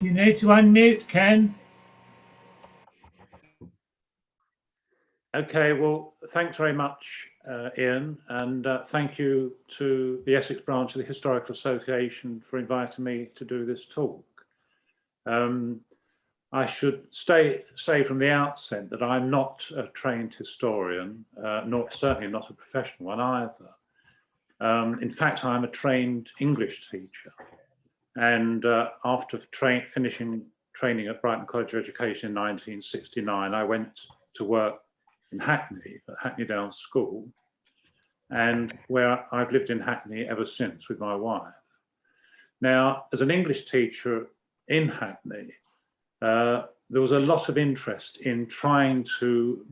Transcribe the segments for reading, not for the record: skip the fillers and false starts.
You need to unmute, Ken. Okay, well, thanks very much, Ian, and thank you to the Essex branch of the Historical Association for inviting me to do this talk. I should say from the outset that I'm not a trained historian, certainly not a professional one either. In fact, I'm a trained English teacher. And after finishing training at Brighton College of Education in 1969, I went to work in Hackney, at Hackney Downs School, and where I've lived in Hackney ever since with my wife. Now, as an English teacher in Hackney, there was a lot of interest in trying to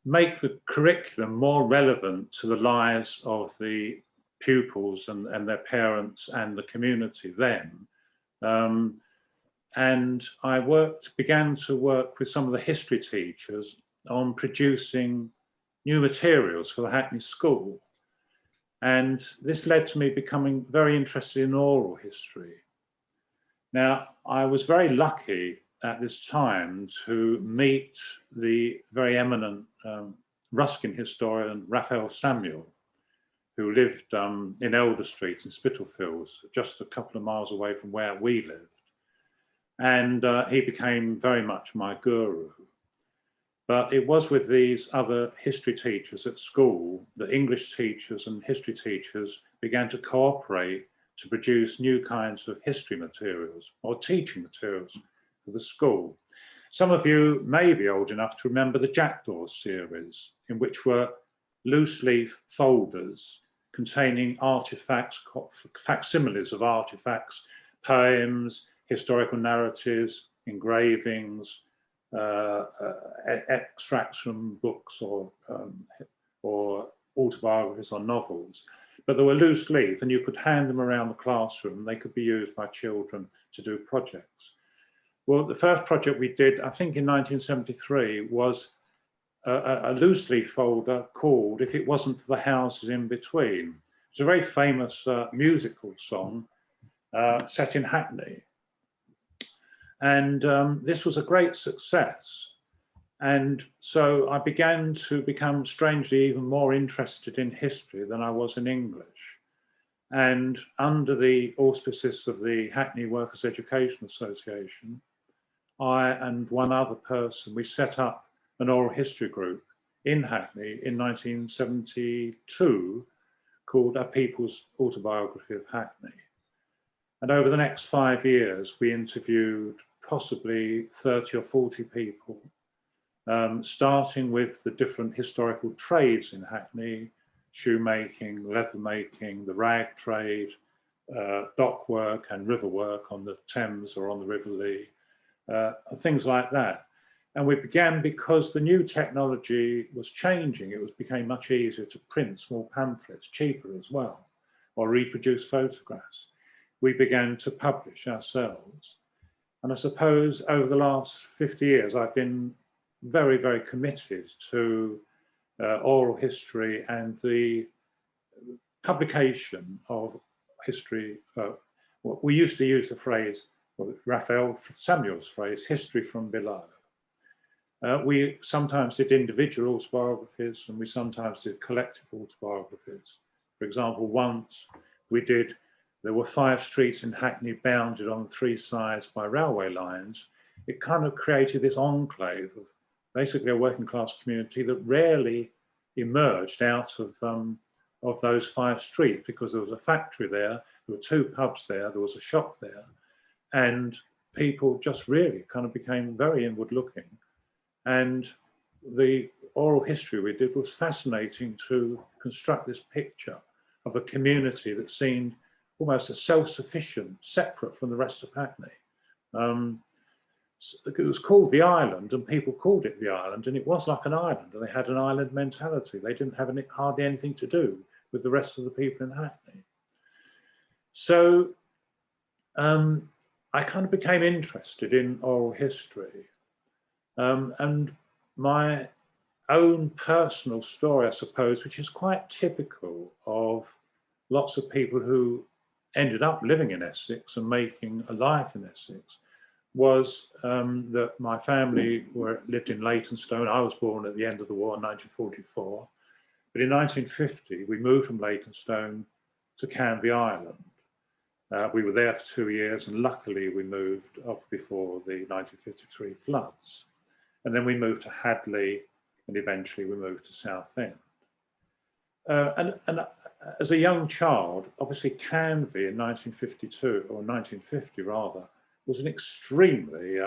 make the curriculum more relevant to the lives of the pupils and their parents and the community then. And I began to work with some of the history teachers on producing new materials for the Hackney School. And this led to me becoming very interested in oral history. Now, I was very lucky at this time to meet the very eminent Ruskin historian Raphael Samuel, who lived in Elder Street in Spitalfields, just a couple of miles away from where we lived. And he became very much my guru. But it was with these other history teachers at school that English teachers and history teachers began to cooperate to produce new kinds of history materials or teaching materials for the school. Some of you may be old enough to remember the Jackdaw series, in which were loose leaf folders containing artifacts, facsimiles of artifacts, poems, historical narratives, engravings, extracts from books or autobiographies or novels. But they were loose leaf and you could hand them around the classroom and they could be used by children to do projects. Well, the first project we did, I think in 1973, was a loose leaf folder called If It Wasn't for the Houses in Between. It's a very famous musical song set in Hackney. And this was a great success. And so I began to become strangely even more interested in history than I was in English. And under the auspices of the Hackney Workers' Education Association, I and one other person, we set up an oral history group in Hackney in 1972 called A People's Autobiography of Hackney. And over the next 5 years, we interviewed possibly 30 or 40 people, starting with the different historical trades in Hackney, shoemaking, leather making, the rag trade, dock work and river work on the Thames or on the River Lee, things like that. And we began, because the new technology was changing, it became much easier to print small pamphlets, cheaper as well, or reproduce photographs. We began to publish ourselves. And I suppose over the last 50 years, I've been very, very committed to oral history and the publication of history. We used to use the phrase, Raphael Samuel's phrase, history from below. We sometimes did individual autobiographies and we sometimes did collective autobiographies. For example, once there were 5 streets in Hackney bounded on 3 sides by railway lines. It kind of created this enclave of basically a working class community that rarely emerged out of those 5 streets, because there was a factory there were 2 pubs there was a shop there, and people just really kind of became very inward looking. And the oral history we did was fascinating to construct this picture of a community that seemed almost a self-sufficient, separate from the rest of Hackney. It was called the island, and people called it the island, and it was like an island, and they had an island mentality. They didn't have hardly anything to do with the rest of the people in Hackney. So I kind of became interested in oral history. And my own personal story, I suppose, which is quite typical of lots of people who ended up living in Essex and making a life in Essex was that my family lived in Leytonstone. I was born at the end of the war in 1944. But in 1950, we moved from Leytonstone to Canvey Island. We were there for 2 years, and luckily we moved off before the 1953 floods. And then we moved to Hadley, and eventually we moved to Southend. And as a young child, obviously Canvey in 1952, or 1950 rather, was an extremely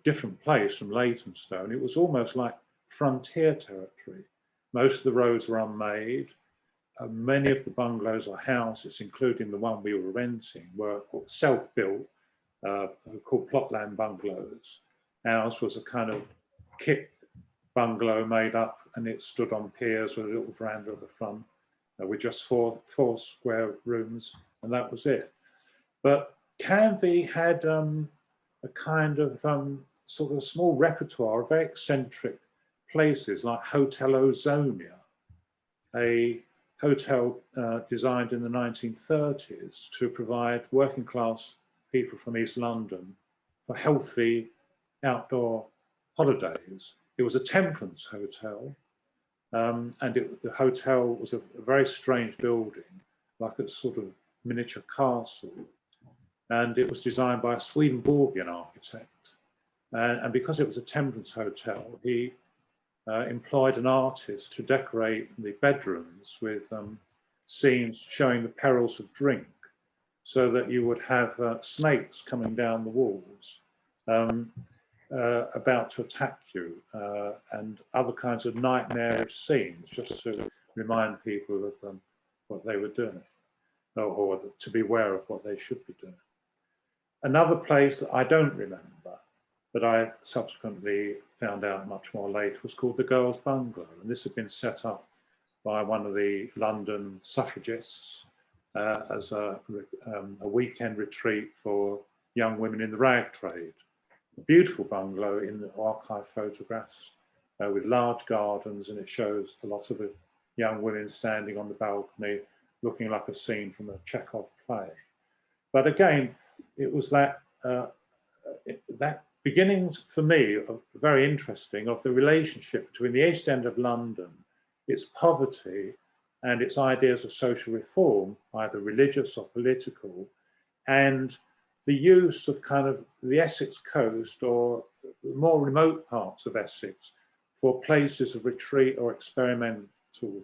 different place from Leytonstone. It was almost like frontier territory. Most of the roads were unmade. Many of the bungalows or houses, including the one we were renting, were self-built, called plotland bungalows. Ours was a kind of kit bungalow made up, and it stood on piers with a little veranda at the front, with just four square rooms, and that was it. But Canvey had a kind of sort of small repertoire of very eccentric places, like Hotel Ozonia, a hotel designed in the 1930s to provide working class people from East London for healthy outdoor holidays. It was a temperance hotel, and the hotel was a very strange building, like a sort of miniature castle. And it was designed by a Swedenborgian architect. And because it was a temperance hotel, he employed an artist to decorate the bedrooms with scenes showing the perils of drink, so that you would have snakes coming down the walls about to attack you, and other kinds of nightmarish scenes, just to remind people of what they were doing, or to be aware of what they should be doing. Another place that I don't remember, but I subsequently found out much more late, was called the Girls' Bungalow. And this had been set up by one of the London suffragists as a weekend retreat for young women in the rag trade. A beautiful bungalow in the archive photographs with large gardens, and it shows a lot of the young women standing on the balcony looking like a scene from a Chekhov play. But again, it was that beginnings for me, very interesting, of the relationship between the East End of London, its poverty, and its ideas of social reform, either religious or political, and the use of kind of the Essex coast or more remote parts of Essex for places of retreat or experimental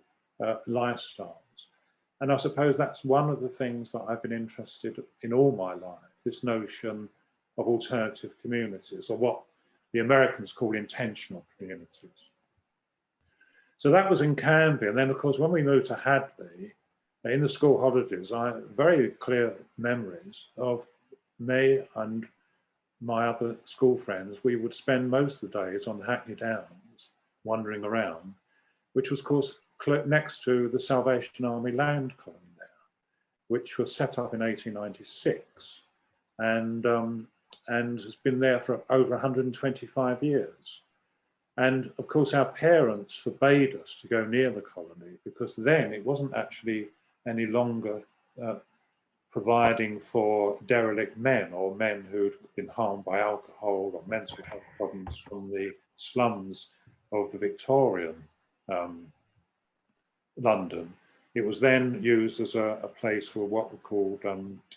lifestyles. And I suppose that's one of the things that I've been interested in all my life, this notion of alternative communities, or what the Americans call intentional communities. So that was in Canvey. And then, of course, when we moved to Hadley, in the school holidays, I have very clear memories of me and my other school friends. We would spend most of the days on Hackney Downs, wandering around, which was, of course, next to the Salvation Army land colony there, which was set up in 1896 and has been there for over 125 years. And of course, our parents forbade us to go near the colony, because then it wasn't actually any longer providing for derelict men, or men who'd been harmed by alcohol or mental health problems from the slums of the Victorian London. It was then used as a place for what were called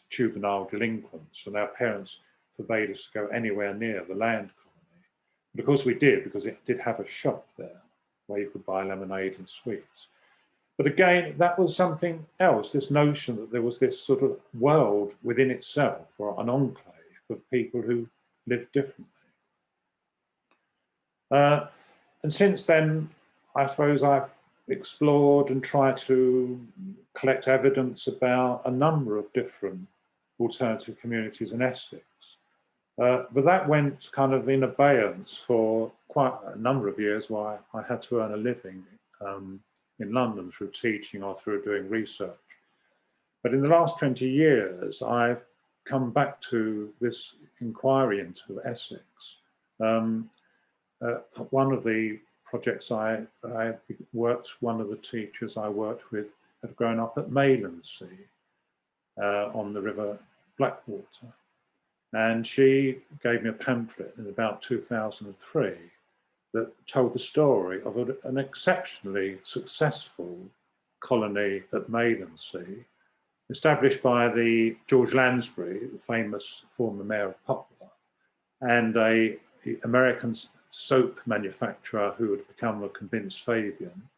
juvenile delinquents, and our parents forbade us to go anywhere near the land colony. But of course we did, because it did have a shop there where you could buy lemonade and sweets. But again, that was something else, this notion that there was this sort of world within itself, or an enclave of people who lived differently. And since then, I suppose I've explored and tried to collect evidence about a number of different alternative communities in Essex. But that went kind of in abeyance for quite a number of years, while I had to earn a living in London through teaching or through doing research. But in the last 20 years, I've come back to this inquiry into Essex. One of the projects one of the teachers I worked with had grown up at Maylandsea, on the River Blackwater. And she gave me a pamphlet in about 2003 that told the story of an exceptionally successful colony at Maidensea, established by the George Lansbury, the famous former mayor of Poplar, and an American soap manufacturer who had become a convinced Fabian.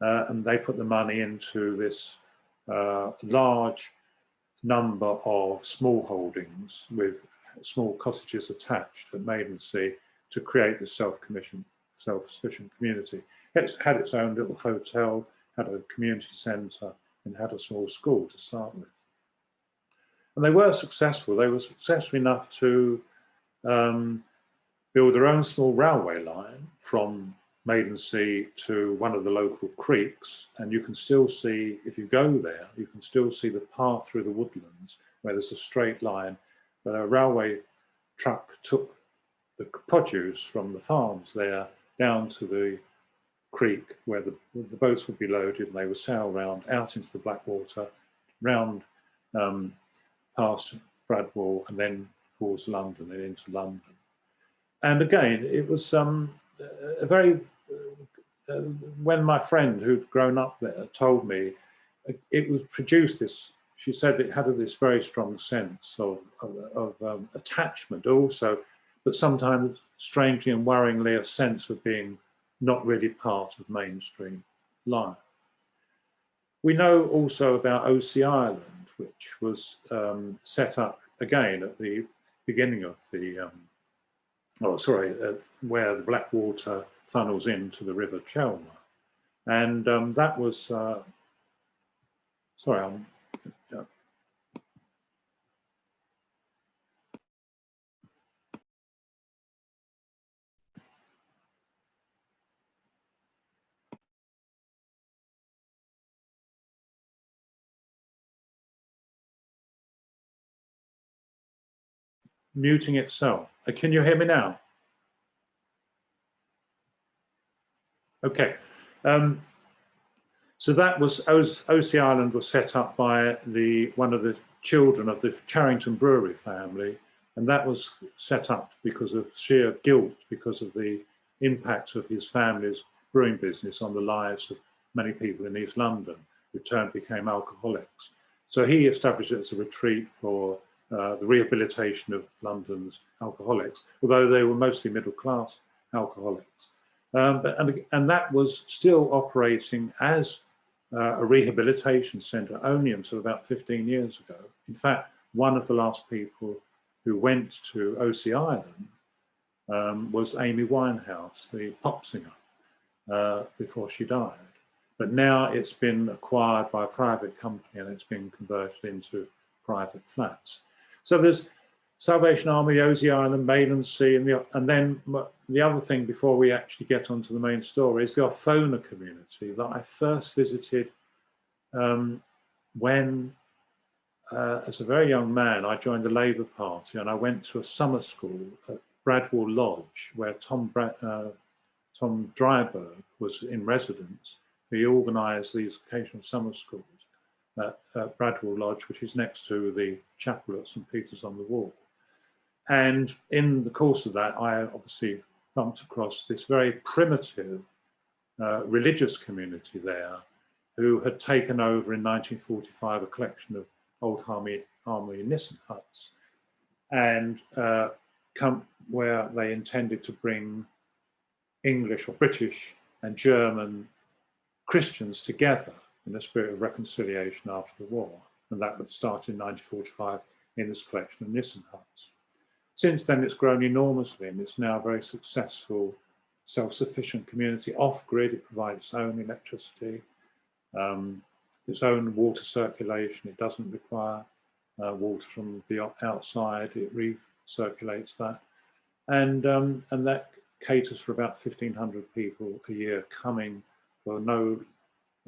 And they put the money into this large number of small holdings with small cottages attached at Maidensea to create the self-sufficient community. It had its own little hotel, had a community centre, and had a small school to start with. And they were successful. They were successful enough to build their own small railway line from Maidensea to one of the local creeks, and you can still see, if you go there, you can still see the path through the woodlands where there's a straight line, but a railway truck took the produce from the farms there down to the creek where the boats would be loaded, and they would sail round out into the Blackwater, round past Bradwell, and then towards London and into London. And again, it was a very, when my friend who'd grown up there told me, it was produced this, she said it had this very strong sense of attachment also, but sometimes strangely and worryingly a sense of being not really part of mainstream life. We know also about O.C. Island, which was set up again at the beginning of the, where the Blackwater funnels into the River Chelmer. And that was, muting itself. Can you hear me now? Okay. So that was, O.C. Island was set up by one of the children of the Charrington Brewery family, and that was set up because of sheer guilt, because of the impact of his family's brewing business on the lives of many people in East London, who became alcoholics. So he established it as a retreat for the rehabilitation of London's alcoholics, although they were mostly middle-class alcoholics. And that was still operating as a rehabilitation centre only until about 15 years ago. In fact, one of the last people who went to O.C. Island was Amy Winehouse, the pop singer, before she died. But now it's been acquired by a private company and it's been converted into private flats. So there's Salvation Army, O.C. Island, Maidensea, and then the other thing before we actually get onto the main story is the Orthona community that I first visited when, as a very young man, I joined the Labour Party and I went to a summer school at Bradwell Lodge where Tom Dryburgh was in residence. He organised these occasional summer schools at Bradwell Lodge, which is next to the chapel at St. Peter's on the Wall. And in the course of that, I obviously bumped across this very primitive religious community there who had taken over in 1945 a collection of old Harmony and Nissen huts, and where they intended to bring English or British and German Christians together in a spirit of reconciliation after the war. And that would start in 1945 in this collection of Nissen huts. Since then, it's grown enormously and it's now a very successful, self-sufficient community. Off-grid, it provides its own electricity, its own water circulation. It doesn't require water from the outside. It recirculates that. And that caters for about 1,500 people a year coming for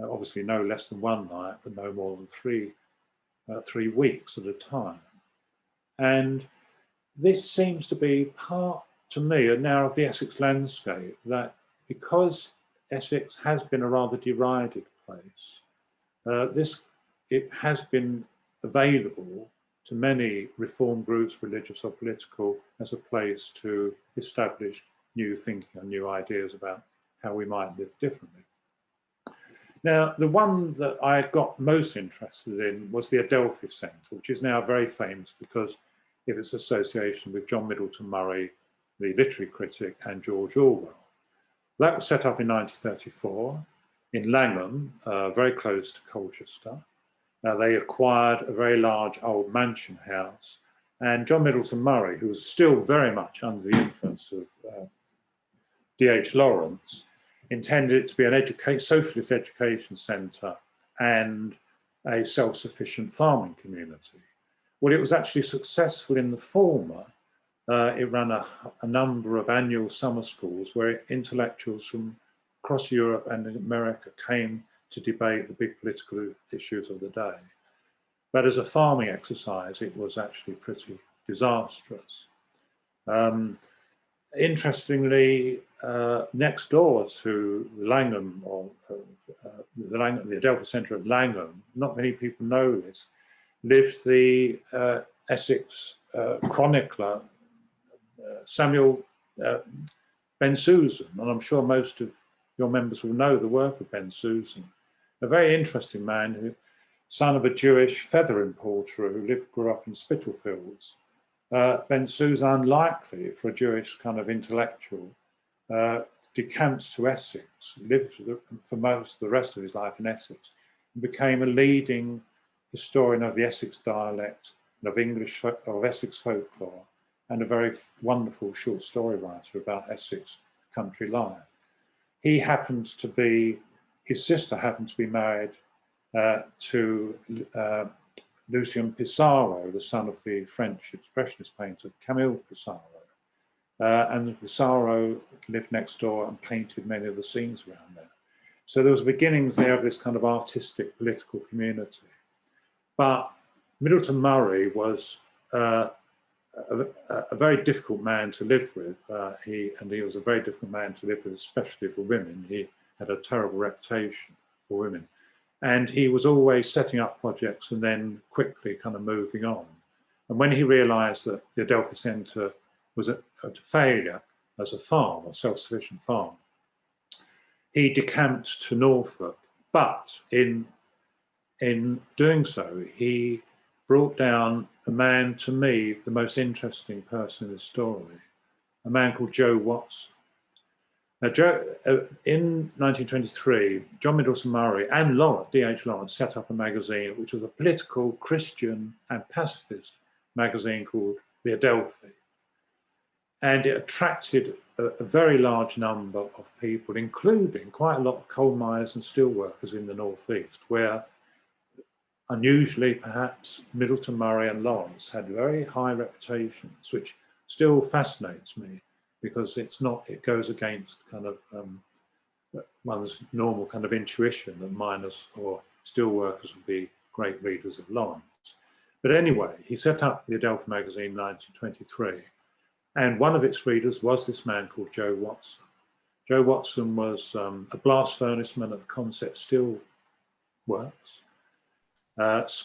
obviously no less than one night, but no more than 3 weeks at a time. And this seems to be part, to me, now of the Essex landscape, that because Essex has been a rather derided place, it has been available to many reform groups, religious or political, as a place to establish new thinking and new ideas about how we might live differently. Now, the one that I got most interested in was the Adelphi Centre, which is now very famous because of its association with John Middleton Murry, the literary critic, and George Orwell. That was set up in 1934 in Langham, very close to Colchester. They acquired a very large old mansion house, and John Middleton Murry, who was still very much under the influence of D.H.Lawrence, intended it to be an socialist education centre and a self-sufficient farming community. Well, it was actually successful in the former. It ran a number of annual summer schools where intellectuals from across Europe and America came to debate the big political issues of the day. But as a farming exercise, it was actually pretty disastrous. Interestingly, next door to Langham, or the Adelphi Centre at Langham, not many people know this, lived the Essex chronicler Samuel Bensusan, and I'm sure most of your members will know the work of Bensusan, a very interesting man, who, son of a Jewish feather importer who grew up in Spitalfields. Bensusan, unlikely for a Jewish kind of intellectual, decamps to Essex, lived for most of the rest of his life in Essex, and became a leading historian of the Essex dialect and of Essex folklore, and a very wonderful short story writer about Essex country life. He happened to be, his sister happened to be married to Lucien Pissarro, the son of the French expressionist painter Camille Pissarro. And Pissarro lived next door and painted many of the scenes around there. So there was beginnings there of this kind of artistic political community. But Middleton Murry was a very difficult man to live with. He was a very difficult man to live with, especially for women. He had a terrible reputation for women. And he was always setting up projects and then quickly kind of moving on. And when he realized that the Adelphi Centre was a failure as a farm, a self-sufficient farm, he decamped to Norfolk. But in doing so, he brought down a man, to me, the most interesting person in the story, a man called Joe Watson. Now, in 1923, John Middleton Murry and D.H.Lawrence set up a magazine, which was a political, Christian and pacifist magazine called the Adelphi. And it attracted a very large number of people, including quite a lot of coal miners and steel workers in the Northeast, where unusually, perhaps, Middleton Murry and Lawrence had very high reputations, which still fascinates me, because it goes against kind of one's normal kind of intuition that miners or steel workers would be great readers of Lawrence. But anyway, he set up the Adelphi magazine in 1923, and one of its readers was this man called Joe Watson. Joe Watson was a blast furnaceman at the Concept Steel Works,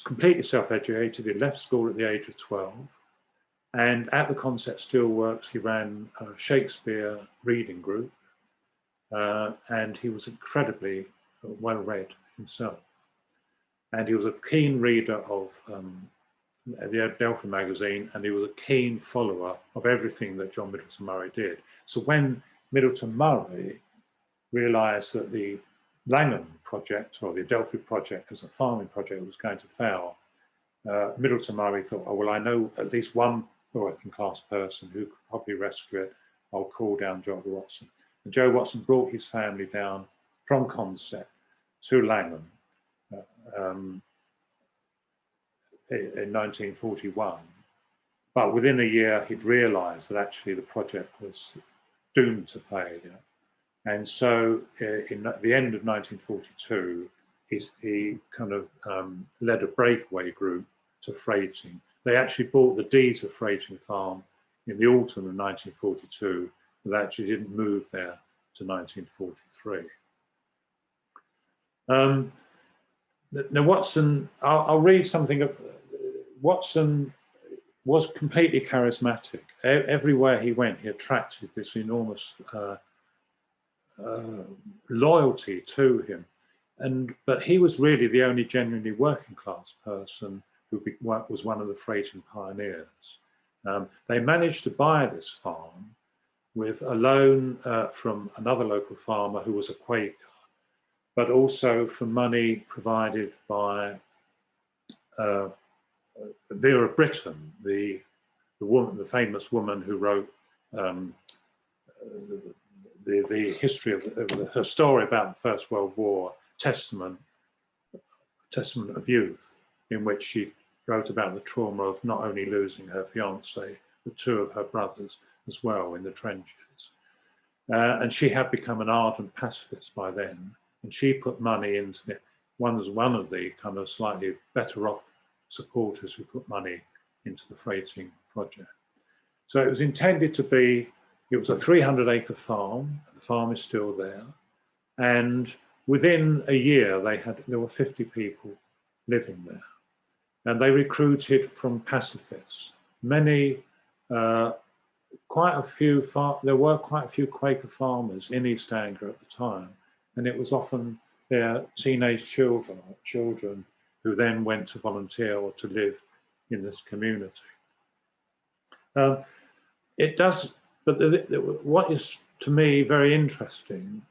completely self-educated. He left school at the age of 12. And at the Concept Steelworks, he ran a Shakespeare reading group, and he was incredibly well-read himself. And he was a keen reader of the Adelphi magazine, and he was a keen follower of everything that John Middleton Murry did. So when Middleton Murry realized that the Langham project, or the Adelphi project as a farming project, was going to fail, Middleton Murry thought, oh, well, I know at least one working class person who could probably rescue it. I'll call down Joe Watson. And Joe Watson brought his family down from Concept to Langham in 1941. But within a year, he'd realized that actually the project was doomed to failure. And so at the end of 1942, he kind of led a breakaway group to Frating. They actually bought the deeds of Frating Farm in the autumn of 1942, but they actually didn't move there to 1943. Now Watson, I'll read something Watson was completely charismatic. Everywhere he went, he attracted this enormous loyalty to him. But he was really the only genuinely working class person who was one of the Frating pioneers. They managed to buy this farm with a loan from another local farmer who was a Quaker, but also from money provided by Vera Brittain, the famous woman who wrote the history of her story about the First World War, Testament of Youth, in which she wrote about the trauma of not only losing her fiance, but two of her brothers as well in the trenches. And she had become an ardent pacifist by then, and she put money into one of the kind of slightly better off supporters who put money into the Frating project. So it was intended to be, it was a 300-acre farm. The farm is still there. And within a year, there were 50 people living there. And they recruited from pacifists. There were quite a few Quaker farmers in East Anglia at the time. And it was often their teenage children who then went to volunteer or to live in this community. It does, but what is to me very interesting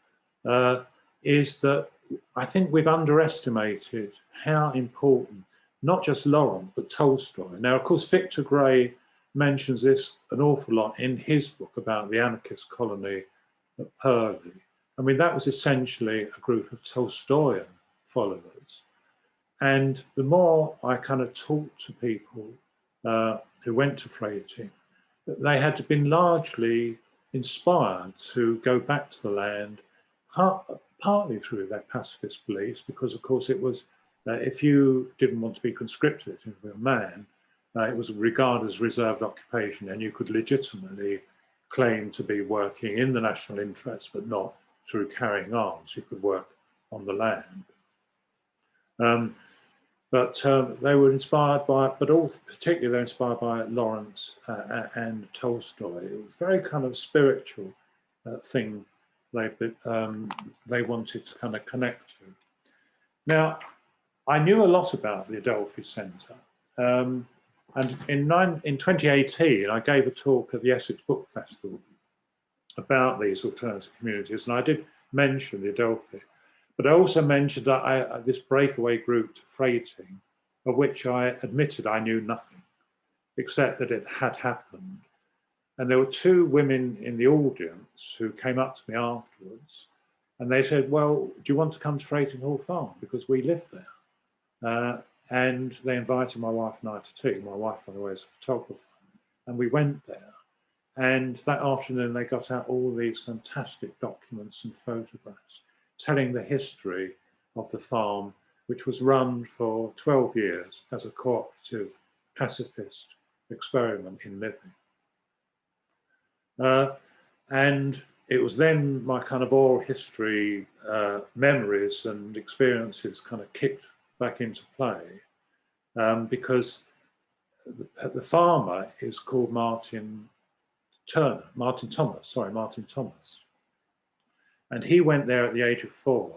is that I think we've underestimated how important not just Lawrence, but Tolstoy. Now, of course, Victor Gray mentions this an awful lot in his book about the anarchist colony at Purley. I mean, that was essentially a group of Tolstoyan followers. And the more I kind of talked to people who went to Frating, they had been largely inspired to go back to the land, partly through their pacifist beliefs, because of course it was, if you didn't want to be conscripted into a man, it was regarded as reserved occupation, and you could legitimately claim to be working in the national interest, but not through carrying arms. You could work on the land. But they were inspired by, but also particularly they're inspired by Lawrence and Tolstoy. It was a very kind of spiritual thing they wanted to kind of connect to. Now, I knew a lot about the Adelphi Centre. And in 2018, I gave a talk at the Essex Book Festival about these alternative communities, and I did mention the Adelphi. But I also mentioned that this breakaway group to Frating, of which I admitted I knew nothing, except that it had happened. And there were two women in the audience who came up to me afterwards, and they said, well, do you want to come to Frating Hall Farm? Because we live there. And they invited my wife and I to tea. My wife, by the way, is a photographer. And we went there. And that afternoon, they got out all these fantastic documents and photographs telling the history of the farm, which was run for 12 years as a cooperative pacifist experiment in living. And it was then my kind of oral history memories and experiences kind of kicked back into play, because the farmer is called Martin Thomas. And he went there at the age of 4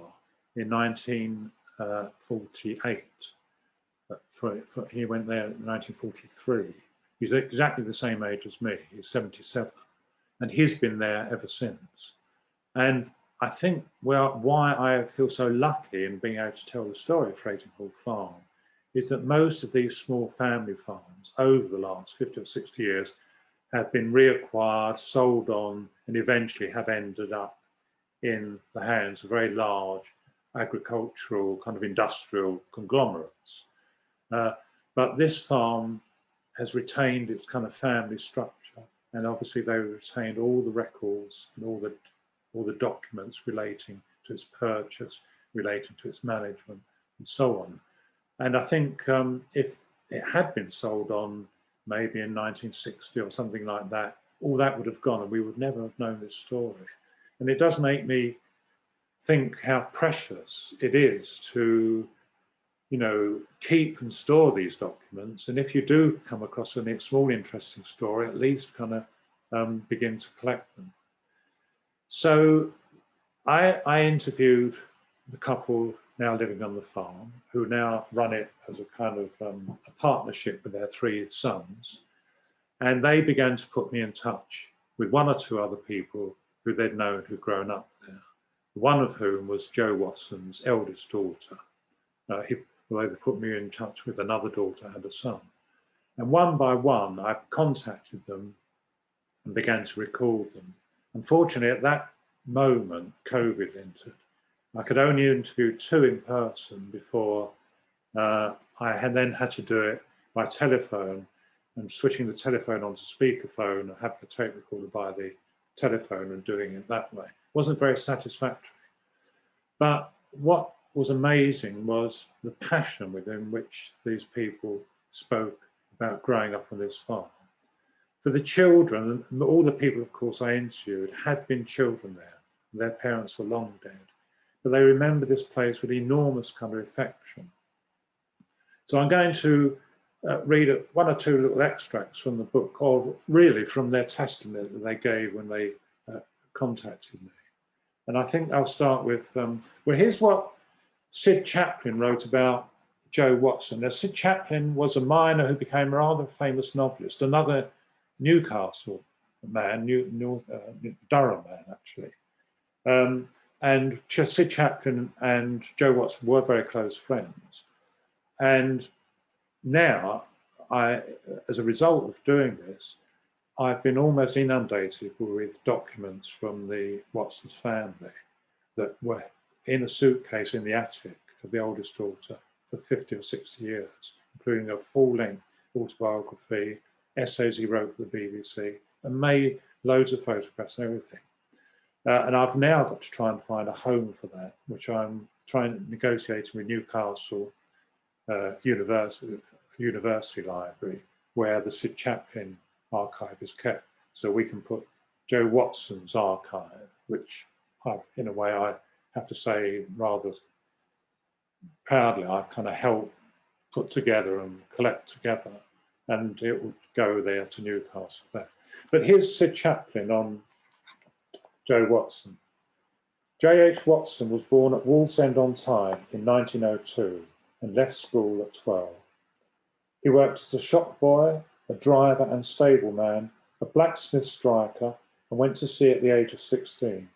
in 1948. He went there in 1943. He's exactly the same age as me. He's 77. And he's been there ever since. And I think why I feel so lucky in being able to tell the story of Frating Hall Farm is that most of these small family farms over the last 50 or 60 years have been reacquired, sold on, and eventually have ended up in the hands of very large agricultural, kind of industrial conglomerates. But this farm has retained its kind of family structure, and obviously they retained all the records and all the documents relating to its purchase, relating to its management, and so on. And I think if it had been sold on maybe in 1960 or something like that, all that would have gone and we would never have known this story. And it does make me think how precious it is to keep and store these documents. And if you do come across a small interesting story, at least kind of begin to collect them. So I interviewed the couple now living on the farm, who now run it as a kind of a partnership with their 3 sons. And they began to put me in touch with 1 or 2 other people who they'd known who'd grown up there, one of whom was Joe Watson's eldest daughter. They put me in touch with another daughter and a son. And one by one, I contacted them and began to record them. Unfortunately, at that moment, COVID entered. I could only interview 2 in person before I then had to do it by telephone, and switching the telephone onto speakerphone and having the tape recorder by the telephone and doing it that way. It wasn't very satisfactory. But what was amazing was the passion within which these people spoke about growing up on this farm. For the children, all the people, of course, I interviewed had been children there. Their parents were long dead. But they remember this place with enormous kind of affection. So I'm going to read 1 or 2 little extracts from the book, or really from their testimony that they gave when they contacted me. And I think I'll start with, well, here's what Sid Chaplin wrote about Joe Watson. Now, Sid Chaplin was a miner who became a rather famous novelist, another Newcastle man, Durham man, actually. And Sid Chaplin and Joe Watson were very close friends. And now, as a result of doing this, I've been almost inundated with documents from the Watson's family that were in a suitcase in the attic of the oldest daughter for 50 or 60 years, including a full-length autobiography, essays he wrote for the BBC, and made loads of photographs and everything. And I've now got to try and find a home for that, which I'm negotiating with Newcastle University Library, where the Sid Chaplin archive is kept. So we can put Joe Watson's archive, which in a way I have to say rather proudly, I've kind of helped put together and collect together, and it would go there to Newcastle there. But here's Sid Chaplin on Joe Watson. J.H. Watson was born at Wallsend-on-Tyne in 1902 and left school at 12. He worked as a shop boy, a driver and stableman, a blacksmith striker, and went to sea at the age of 16.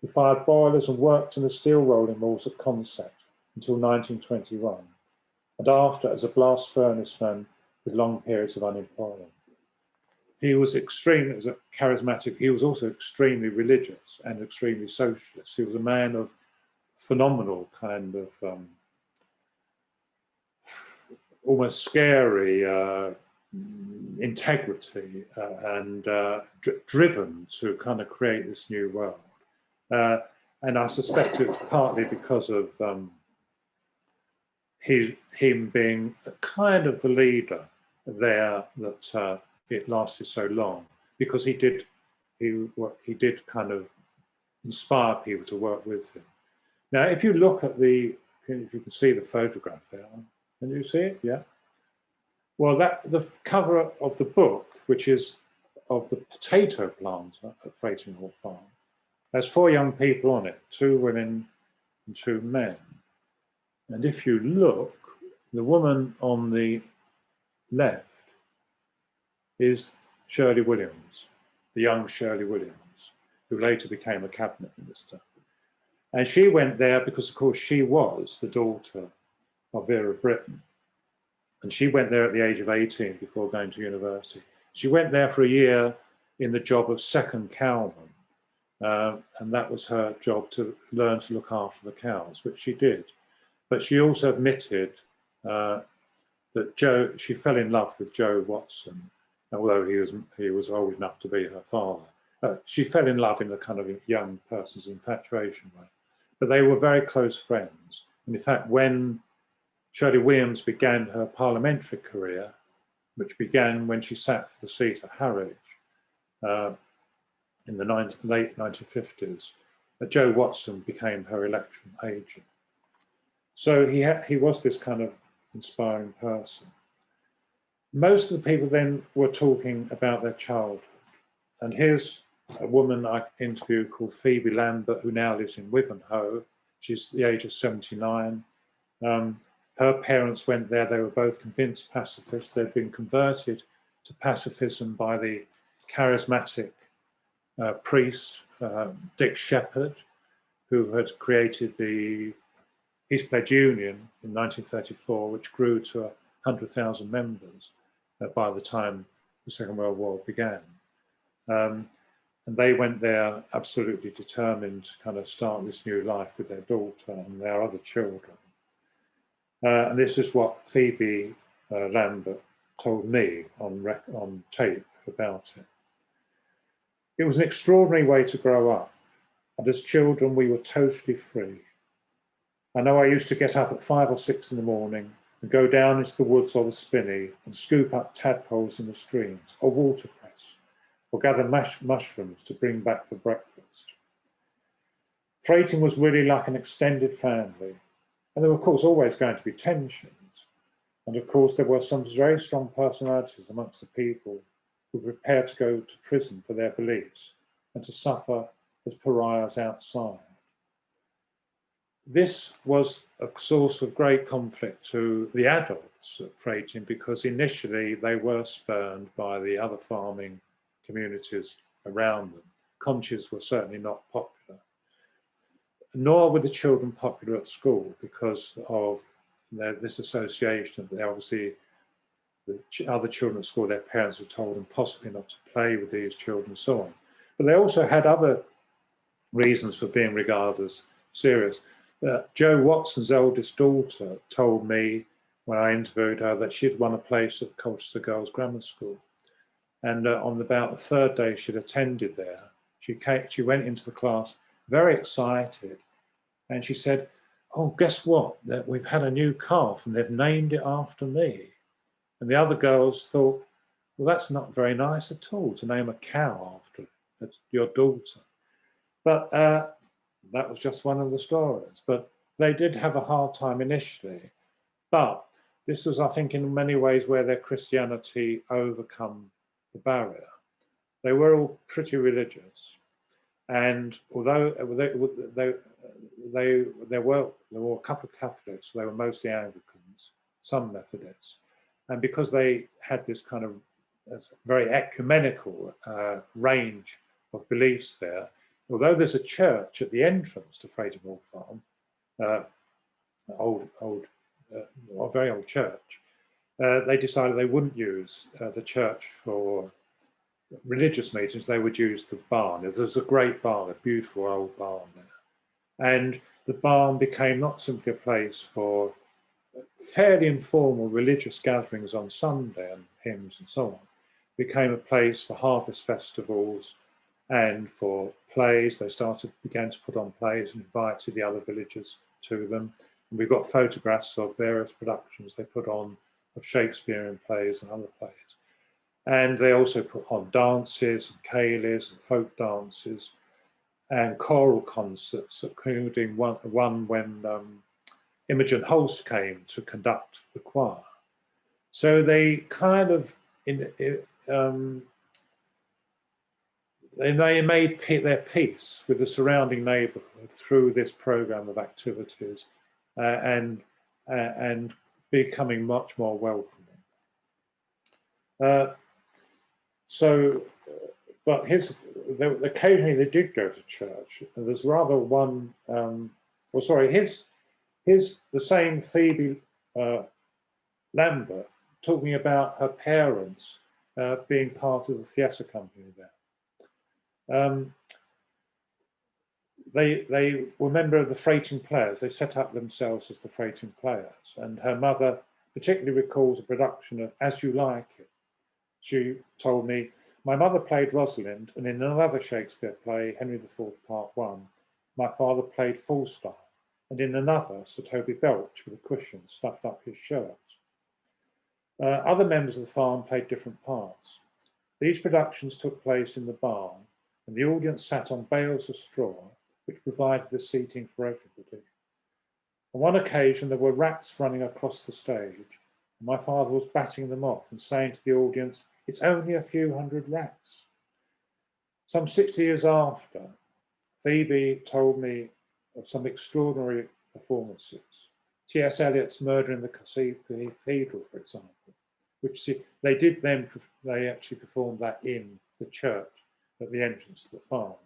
He fired boilers and worked in the steel rolling mills at Sept until 1921, and after as a blast furnace man with long periods of unemployment. He was extremely charismatic. He was also extremely religious and extremely socialist. He was a man of phenomenal kind of almost scary integrity and driven to kind of create this new world. And I suspect it's partly because of him being kind of the leader there that it lasted so long, because he did kind of inspire people to work with him. Now, if you look at if you can see the photograph there, can you see it? Yeah. Well, the cover of the book, which is of the potato plant at Frating Hall Farm, has 4 young people on it, 2 women and 2 men. And if you look, the woman on the left is Shirley Williams, the young Shirley Williams, who later became a cabinet minister. And she went there because, of course, she was the daughter of Vera Brittain. And she went there at the age of 18 before going to university. She went there for a year in the job of second cowman. And that was her job, to learn to look after the cows, which she did. But she also admitted that she fell in love with Joe Watson, although he was old enough to be her father. She fell in love in the kind of young person's infatuation way. But they were very close friends. And in fact, when Shirley Williams began her parliamentary career, which began when she sat for the seat at Harwich in the late 1950s, Joe Watson became her election agent. So he was this kind of inspiring person. Most of the people then were talking about their childhood. And here's a woman I interviewed called Phoebe Lambert, who now lives in Wivenhoe. She's the age of 79. Her parents went there. They were both convinced pacifists. They'd been converted to pacifism by the charismatic priest, Dick Shepherd, who had created the Peace Pledge Union in 1934, which grew to 100,000 members by the time the Second World War began. And they went there absolutely determined to kind of start this new life with their daughter and their other children. And this is what Phoebe Lambert told me on tape about it. It was an extraordinary way to grow up. And as children, we were totally free. I know I used to get up at 5 or 6 in the morning and go down into the woods or the spinney and scoop up tadpoles in the streams or watercress or gather mushrooms to bring back for breakfast. Frating was really like an extended family. And there were, of course, always going to be tensions. And of course, there were some very strong personalities amongst the people who were prepared to go to prison for their beliefs and to suffer as pariahs outside. This was a source of great conflict to the adults at Frating because initially they were spurned by the other farming communities around them. Conches were certainly not popular. Nor were the children popular at school because of this association. They obviously, the other children at school, their parents were told them possibly not to play with these children and so on. But they also had other reasons for being regarded as serious. Jo Watson's eldest daughter told me when I interviewed her that she'd won a place at Colchester Girls' Grammar School. And on about the third day she'd attended there, she went into the class very excited. And she said, oh, guess what? That we've had a new calf and they've named it after me. And the other girls thought, well, that's not very nice at all to name a cow after your daughter. But that was just one of the stories. But they did have a hard time initially. But this was, I think, in many ways where their Christianity overcome the barrier. They were all pretty religious. And although there were a couple of Catholics, they were mostly Anglicans, some Methodists. And because they had this kind of very ecumenical range of beliefs there, although there's a church at the entrance to Frating Hall Farm, a very old church, they decided they wouldn't use the church for religious meetings. They would use the barn. There's a great barn, a beautiful old barn there. And the barn became not simply a place for fairly informal religious gatherings on Sunday and hymns and so on. It became a place for harvest festivals and for plays. They began to put on plays and invited the other villagers to them. And we've got photographs of various productions they put on of Shakespearean plays and other plays. And they also put on dances and ceilidhs and folk dances and choral concerts, including one when Imogen Hulse came to conduct the choir. So they kind of, they made their peace with the surrounding neighbourhood through this programme of activities and becoming much more welcoming. But occasionally they did go to church. And there's rather one, the same Phoebe Lambert talking about her parents being part of the theatre company there. They were a member of the Frating Players. They set up themselves as the Frating Players. And her mother particularly recalls a production of As You Like It. She told me, my mother played Rosalind, and in another Shakespeare play, Henry IV, Part 1, my father played Falstaff, and in another, Sir Toby Belch with a cushion stuffed up his shirt. Other members of the farm played different parts. These productions took place in the barn, and the audience sat on bales of straw, which provided the seating for everybody. On one occasion, there were rats running across the stage. And my father was batting them off and saying to the audience, "It's only a few hundred rats." Some 60 years after, Phoebe told me of some extraordinary performances. T.S. Eliot's Murder in the Cathedral, for example, which they actually performed that in the church at the entrance to the farm.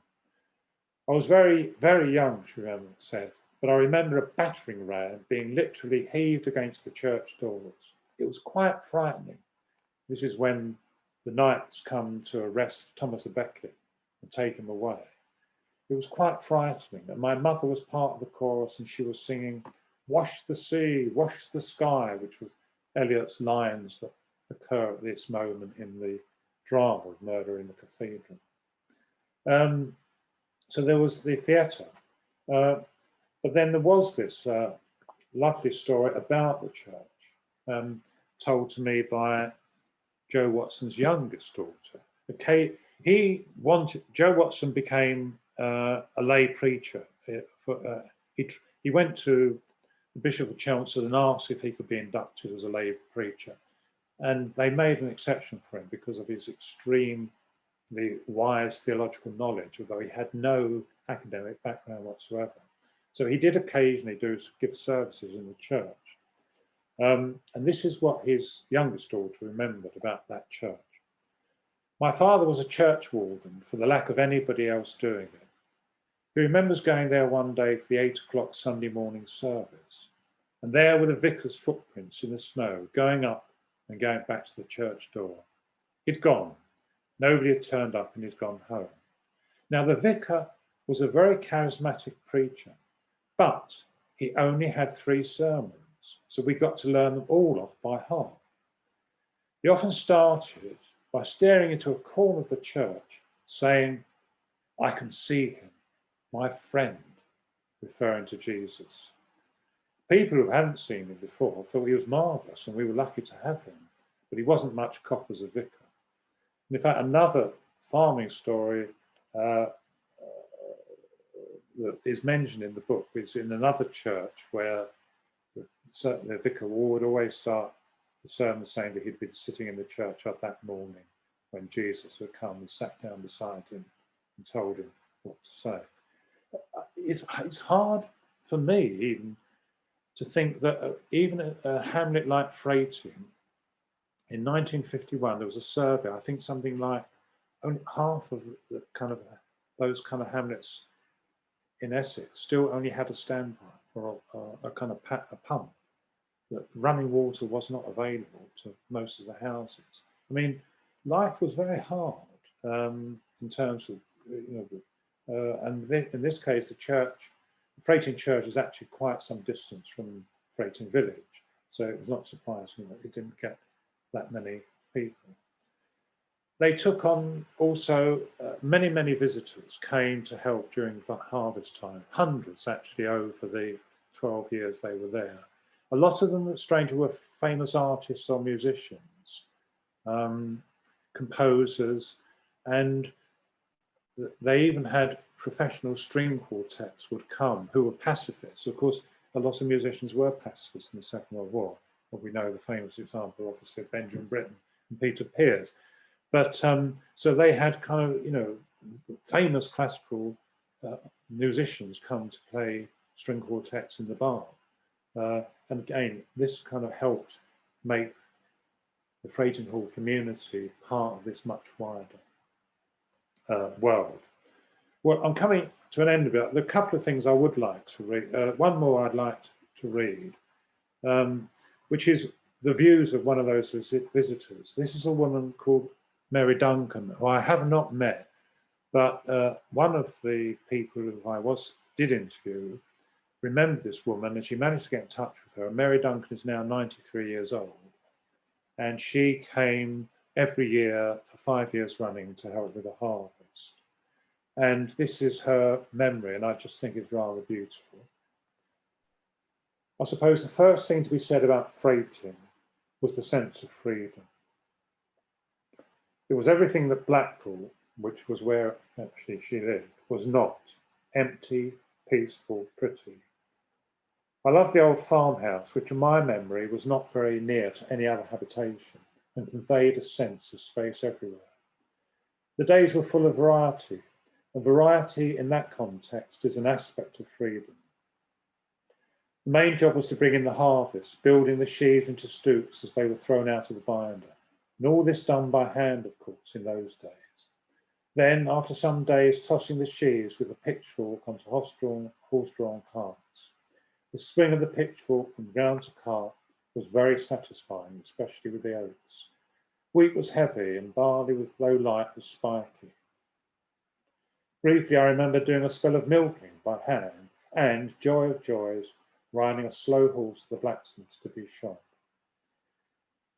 I was very, very young, she said, but I remember a battering ram being literally heaved against the church doors. It was quite frightening. This is when the knights come to arrest Thomas à Becket and take him away. It was quite frightening. And my mother was part of the chorus and she was singing, "Wash the sea, wash the sky," which was Eliot's lines that occur at this moment in the drama of Murder in the Cathedral. So there was the theatre. But then there was this lovely story about the church, told to me by Joe Watson's youngest daughter. Joe Watson became a lay preacher. He went to the Bishop of Chelmsford and asked if he could be inducted as a lay preacher. And they made an exception for him because of his extremely wise theological knowledge, although he had no academic background whatsoever. So he did occasionally give services in the church. And this is what his youngest daughter remembered about that church. "My father was a church warden for the lack of anybody else doing it. He remembers going there one day for the 8 o'clock Sunday morning service, and there were the vicar's footprints in the snow, going up and going back to the church door. He'd gone. Nobody had turned up and he'd gone home. Now, the vicar was a very charismatic preacher, but he only had 3 sermons, so we got to learn them all off by heart. He often started by staring into a corner of the church, saying, 'I can see him, my friend,' referring to Jesus. People who hadn't seen him before thought he was marvellous and we were lucky to have him, but he wasn't much cop as a vicar. And in fact, another farming story that is mentioned in the book is in another church where the vicar would always start the sermon saying that he'd been sitting in the churchyard that morning when Jesus had come and sat down beside him and told him what to say. It's hard for me even to think that even a hamlet like Frating, in 1951, there was a survey, I think something like only half of the kind of those kind of hamlets in Essex still only had a standpipe or a kind of a pump. That running water was not available to most of the houses. I mean, life was very hard in terms of, and in this case, the Frating Church is actually quite some distance from Frating Village, so it was not surprising that it didn't get that many people. They took on also many visitors came to help during harvest time, hundreds actually over the 12 years they were there. A lot of them, strangely, were famous artists or musicians, composers, and they even had professional string quartets would come who were pacifists. Of course, a lot of musicians were pacifists in the Second World War. Well, we know the famous example, obviously, of Buber and Brittain and Peter Pears. But so they had kind of, famous classical musicians come to play string quartets in the barn. And again, this kind of helped make the Frating Hall community part of this much wider world. Well, I'm coming to an end of it. There are a couple of things I would like to read. One more I'd like to read, which is the views of one of those visitors. This is a woman called Mary Duncan, who I have not met, but one of the people who I did interview remembered this woman, and she managed to get in touch with her. Mary Duncan is now 93 years old, and she came every year for 5 years running to help with the harvest. And this is her memory, and I just think it's rather beautiful. I suppose the first thing to be said about Frating was the sense of freedom. It was everything that Blackpool, which was where actually she lived, was not: empty, peaceful, pretty. I love the old farmhouse, which in my memory was not very near to any other habitation and conveyed a sense of space everywhere. The days were full of variety, and variety in that context is an aspect of freedom. The main job was to bring in the harvest, building the sheaves into stooks as they were thrown out of the binder, and all this done by hand, of course, in those days. Then, after some days, tossing the sheaves with a pitchfork onto horse-drawn carts. The swing of the pitchfork from ground to cart was very satisfying, especially with the oats. Wheat was heavy and barley with low light was spiky. Briefly, I remember doing a spell of milking by hand and, joy of joys, riding a slow horse to the blacksmith's to be shod.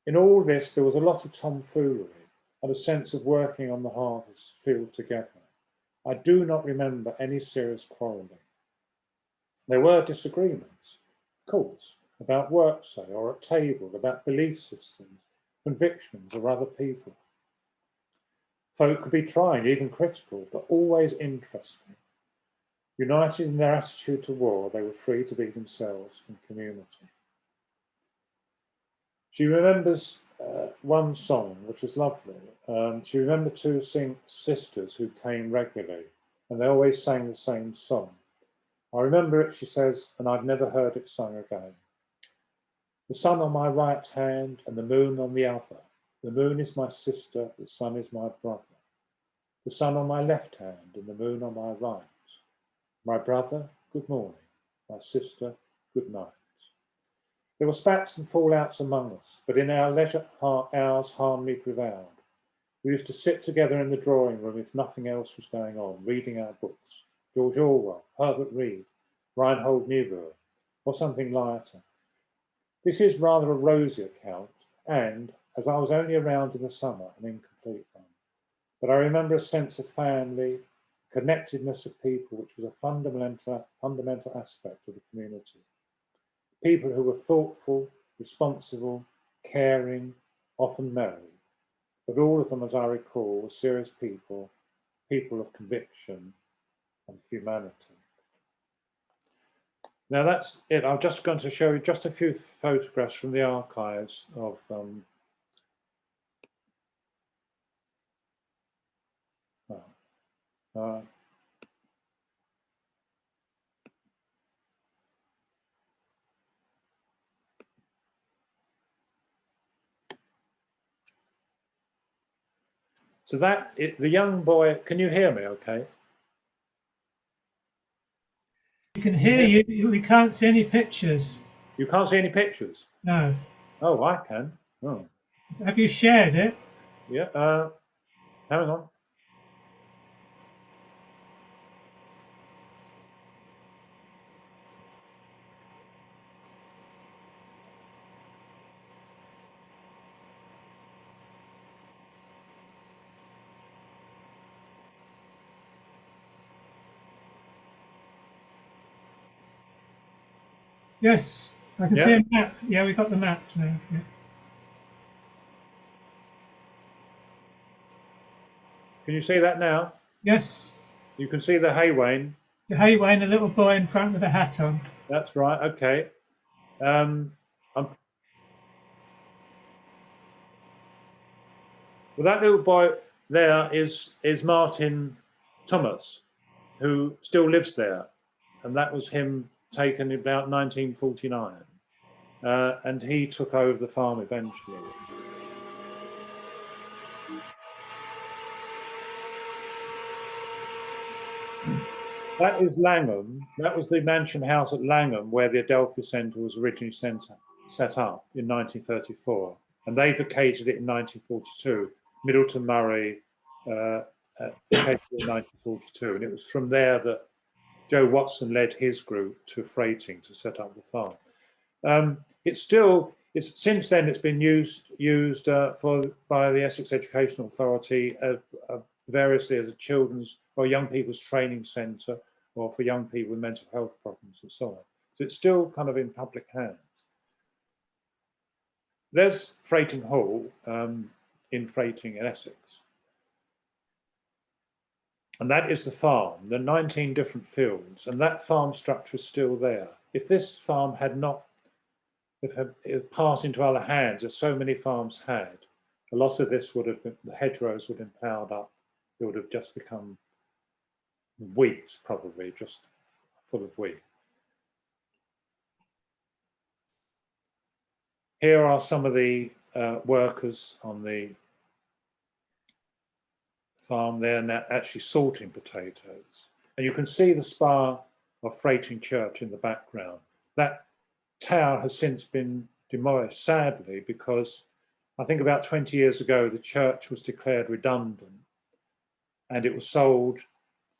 In all this, there was a lot of tomfoolery and a sense of working on the harvest field together. I do not remember any serious quarrelling. There were disagreements, of course, about work, say, or at table, about belief systems, convictions, or other people. Folk could be trying, even critical, but always interesting. United in their attitude to war, they were free to be themselves in community. She remembers one song, which was lovely. She remembered two sisters who came regularly, and they always sang the same song. I remember it, she says, and I've never heard it sung again. The sun on my right hand and the moon on the other. The moon is my sister, the sun is my brother. The sun on my left hand and the moon on my right. My brother, good morning. My sister, good night. There were spats and fallouts among us, but in our leisure hours harmony prevailed. We used to sit together in the drawing room if nothing else was going on, reading our books. George Orwell, Herbert Reed, Reinhold Niebuhr, or something lighter. This is rather a rosy account, and, as I was only around in the summer, an incomplete one. But I remember a sense of family, connectedness of people, which was a fundamental aspect of the community. People who were thoughtful, responsible, caring, often merry, but all of them, as I recall, were serious people, people of conviction and humanity. Now that's it. I'm just going to show you just a few photographs from the archives of so that the young boy. Can you hear me? Okay. We can hear you. We can't see any pictures. You can't see any pictures? No. Oh, I can. Oh. Have you shared it? Yeah. Hang on. Yes. I can see a map. Yeah, we got the map now. Yeah. Can you see that now? Yes. You can see the hay wain. The hay wain, a little boy in front with a hat on. That's right. Okay. Well, that little boy there is Martin Thomas, who still lives there, and that was him taken in about 1949, and he took over the farm eventually. That is Langham. That was the mansion house at Langham where the Adelphi Centre was originally set up in 1934, and they vacated it in 1942. Middleton Murry vacated in 1942, and it was from there that Joe Watson led his group to Frating to set up the farm. Since then it's been used by the Essex Educational Authority variously as a children's or young people's training centre, or for young people with mental health problems and so on. So it's still kind of in public hands. There's Frating Hall in Frating in Essex. And that is the farm. There are 19 different fields, and that farm structure is still there. if this farm had not, if it passed into other hands, as so many farms had, a lot of this would have been, the hedgerows would have been ploughed up. It would have just become wheat, probably, just full of wheat. Here are some of the workers on the farm. They're now actually sorting potatoes. And you can see the spire of Frating Church in the background. That tower has since been demolished, sadly, because I think about 20 years ago, the church was declared redundant and it was sold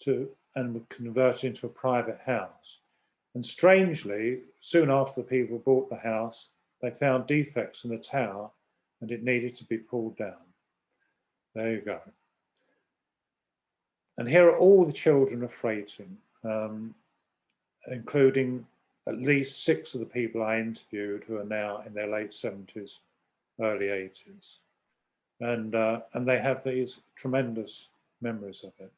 to and converted into a private house. And strangely, soon after the people bought the house, they found defects in the tower and it needed to be pulled down. There you go. And here are all the children of Frating, including at least 6 of the people I interviewed who are now in their late 70s, early 80s. And they have these tremendous memories of it.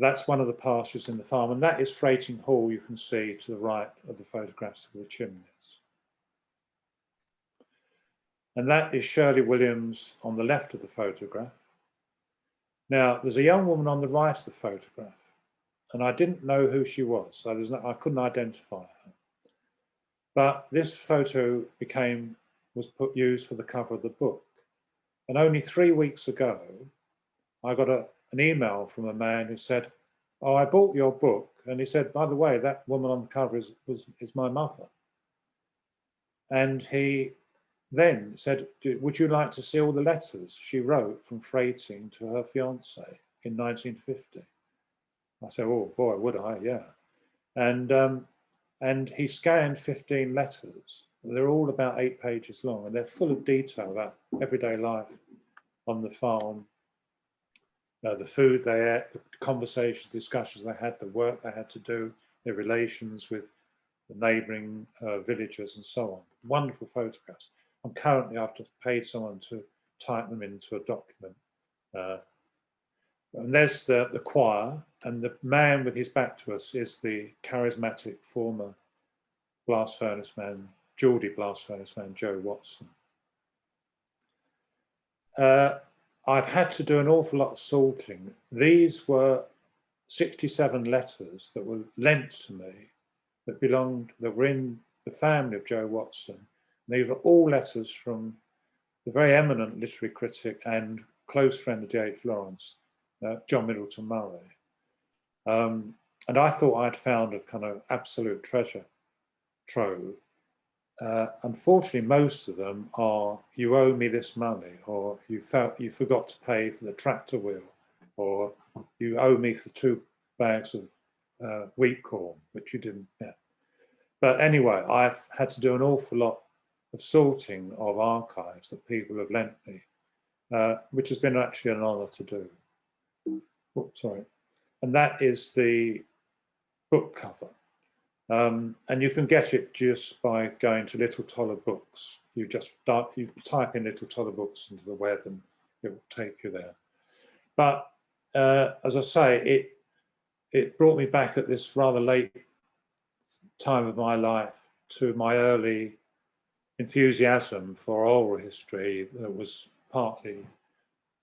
That's one of the pastures in the farm, and that is Frating Hall, you can see to the right of the photographs of the chimneys. And that is Shirley Williams on the left of the photograph. Now, there's a young woman on the right of the photograph, and I didn't know who she was, so I couldn't identify her. But this photo was used for the cover of the book. And only 3 weeks ago, I got an email from a man who said, "Oh, I bought your book." And he said, "By the way, that woman on the cover is my mother." And he then said, "Would you like to see all the letters she wrote from Frating to her fiance in 1950? I said, "Oh boy, would I, yeah." And he scanned 15 letters. They're all about 8 pages long, and they're full of detail about everyday life on the farm, the food they ate, the conversations, discussions they had, the work they had to do, their relations with the neighbouring villagers and so on. Wonderful photographs. And currently I've just paid someone to type them into a document. And there's the choir, and the man with his back to us is the charismatic former blast furnace man, Geordie blast furnace man, Joe Watson. I've had to do an awful lot of sorting. These were 67 letters that were lent to me that were in the family of Joe Watson. And these were all letters from the very eminent literary critic and close friend of D.H.Lawrence, John Middleton Murry. And I thought I'd found a kind of absolute treasure trove. Unfortunately, most of them are, "You owe me this money," or "You forgot to pay for the tractor wheel," or "You owe me for 2 bags of wheat corn," which you didn't get. But anyway, I've had to do an awful lot of sorting of archives that people have lent me, which has been actually an honour to do. Oops, sorry. And that is the book cover. And you can get it just by going to Little Toller Books. You type in Little Toller Books into the web and it will take you there. But as I say, it brought me back at this rather late time of my life to my early enthusiasm for oral history that was partly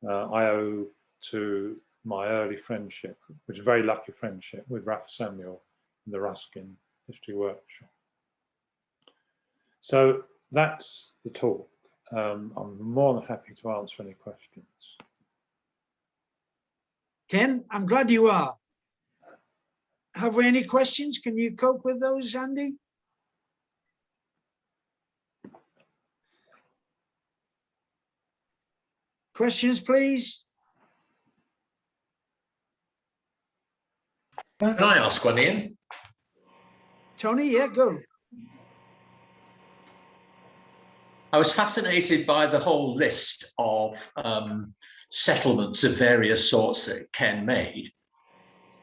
I owe to my early friendship, which is a very lucky friendship with Ralph Samuel in the Ruskin History Workshop. So that's the talk. I'm more than happy to answer any questions. Ken, I'm glad you are. Have we any questions? Can you cope with those, Andy? Questions, please. Can I ask one, Ian? Tony, yeah, go. I was fascinated by the whole list of settlements of various sorts that Ken made.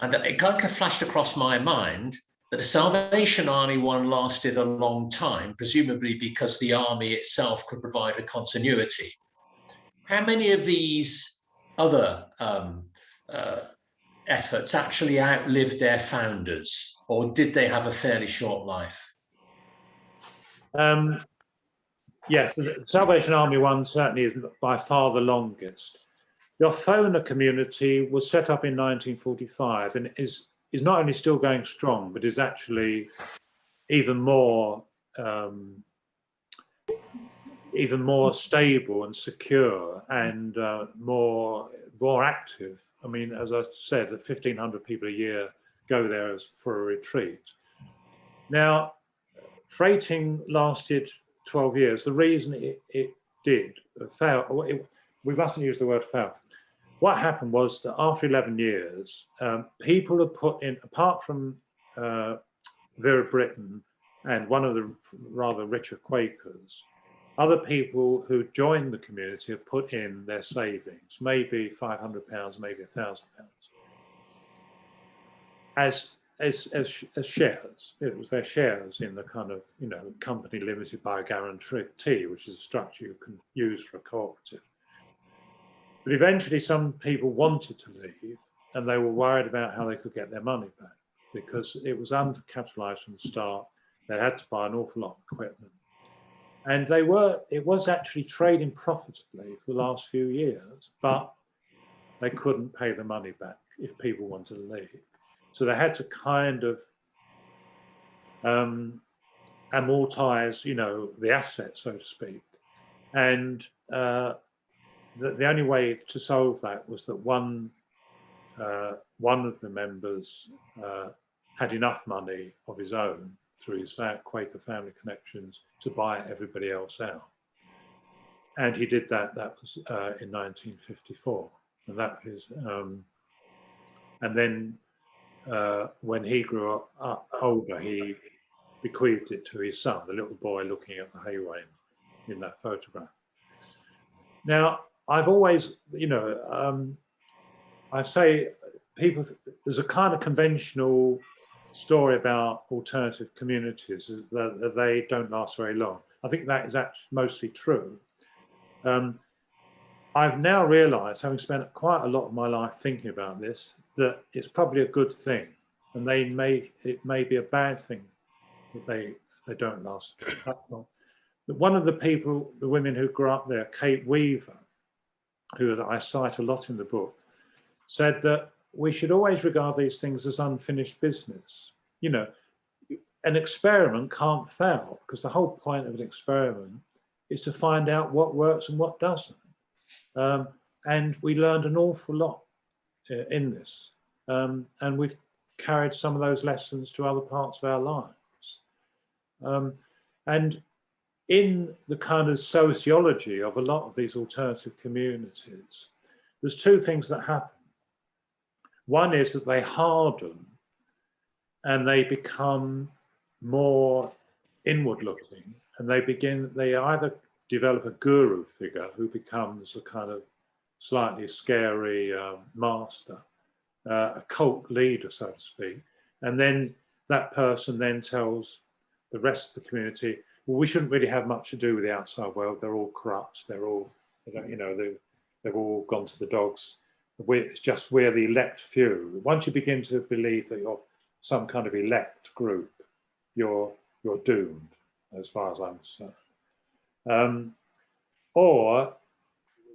And it kind of flashed across my mind that the Salvation Army one lasted a long time, presumably because the army itself could provide a continuity. How many of these other efforts actually outlived their founders? or did they have a fairly short life? Yes, the Salvation Army one certainly is by far the longest. The Othona community was set up in 1945 and is not only still going strong, but is actually even more stable and secure and more active. I mean, as I said, 1,500 people a year go there for a retreat. Now, Frating lasted 12 years. The reason it did fail, we mustn't use the word fail. What happened was that after 11 years, people had put in, apart from Vera Brittain and one of the rather richer Quakers, other people who joined the community have put in their savings, maybe £500, maybe £1,000, as shares. It was their shares in the kind of, you know, company limited by a guarantee, which is a structure you can use for a cooperative. But eventually some people wanted to leave and they were worried about how they could get their money back because it was undercapitalized from the start. They had to buy an awful lot of equipment. And it was actually trading profitably for the last few years, but they couldn't pay the money back if people wanted to leave. So they had to kind of amortize, you know, the assets, so to speak. And the only way to solve that was that one of the members had enough money of his own through his Quaker family connections to buy everybody else out. And he did that. That was in 1954. And that is, and then when he grew up older, he bequeathed it to his son, the little boy looking at the hay wain in that photograph. Now, I've always, you know, I say people, there's a kind of conventional story about alternative communities that they don't last very long. I think that is actually mostly true. I've now realized, having spent quite a lot of my life thinking about this, that it's probably a good thing, and it may be a bad thing that they don't last that long. But one of the women who grew up there, Kate Weaver, who I cite a lot in the book, said that we should always regard these things as unfinished business. You know, an experiment can't fail because the whole point of an experiment is to find out what works and what doesn't. And we learned an awful lot in this. And we've carried some of those lessons to other parts of our lives. And in the kind of sociology of a lot of these alternative communities, there's two things that happen. One is that they harden and they become more inward looking, and they either develop a guru figure who becomes a kind of slightly scary master, a cult leader, so to speak. And then that person then tells the rest of the community, well, we shouldn't really have much to do with the outside world. They're all corrupt. They're all, you know, they've all gone to the dogs. It's just we're the elect few. Once you begin to believe that you're some kind of elect group, you're doomed, as far as I'm concerned. Or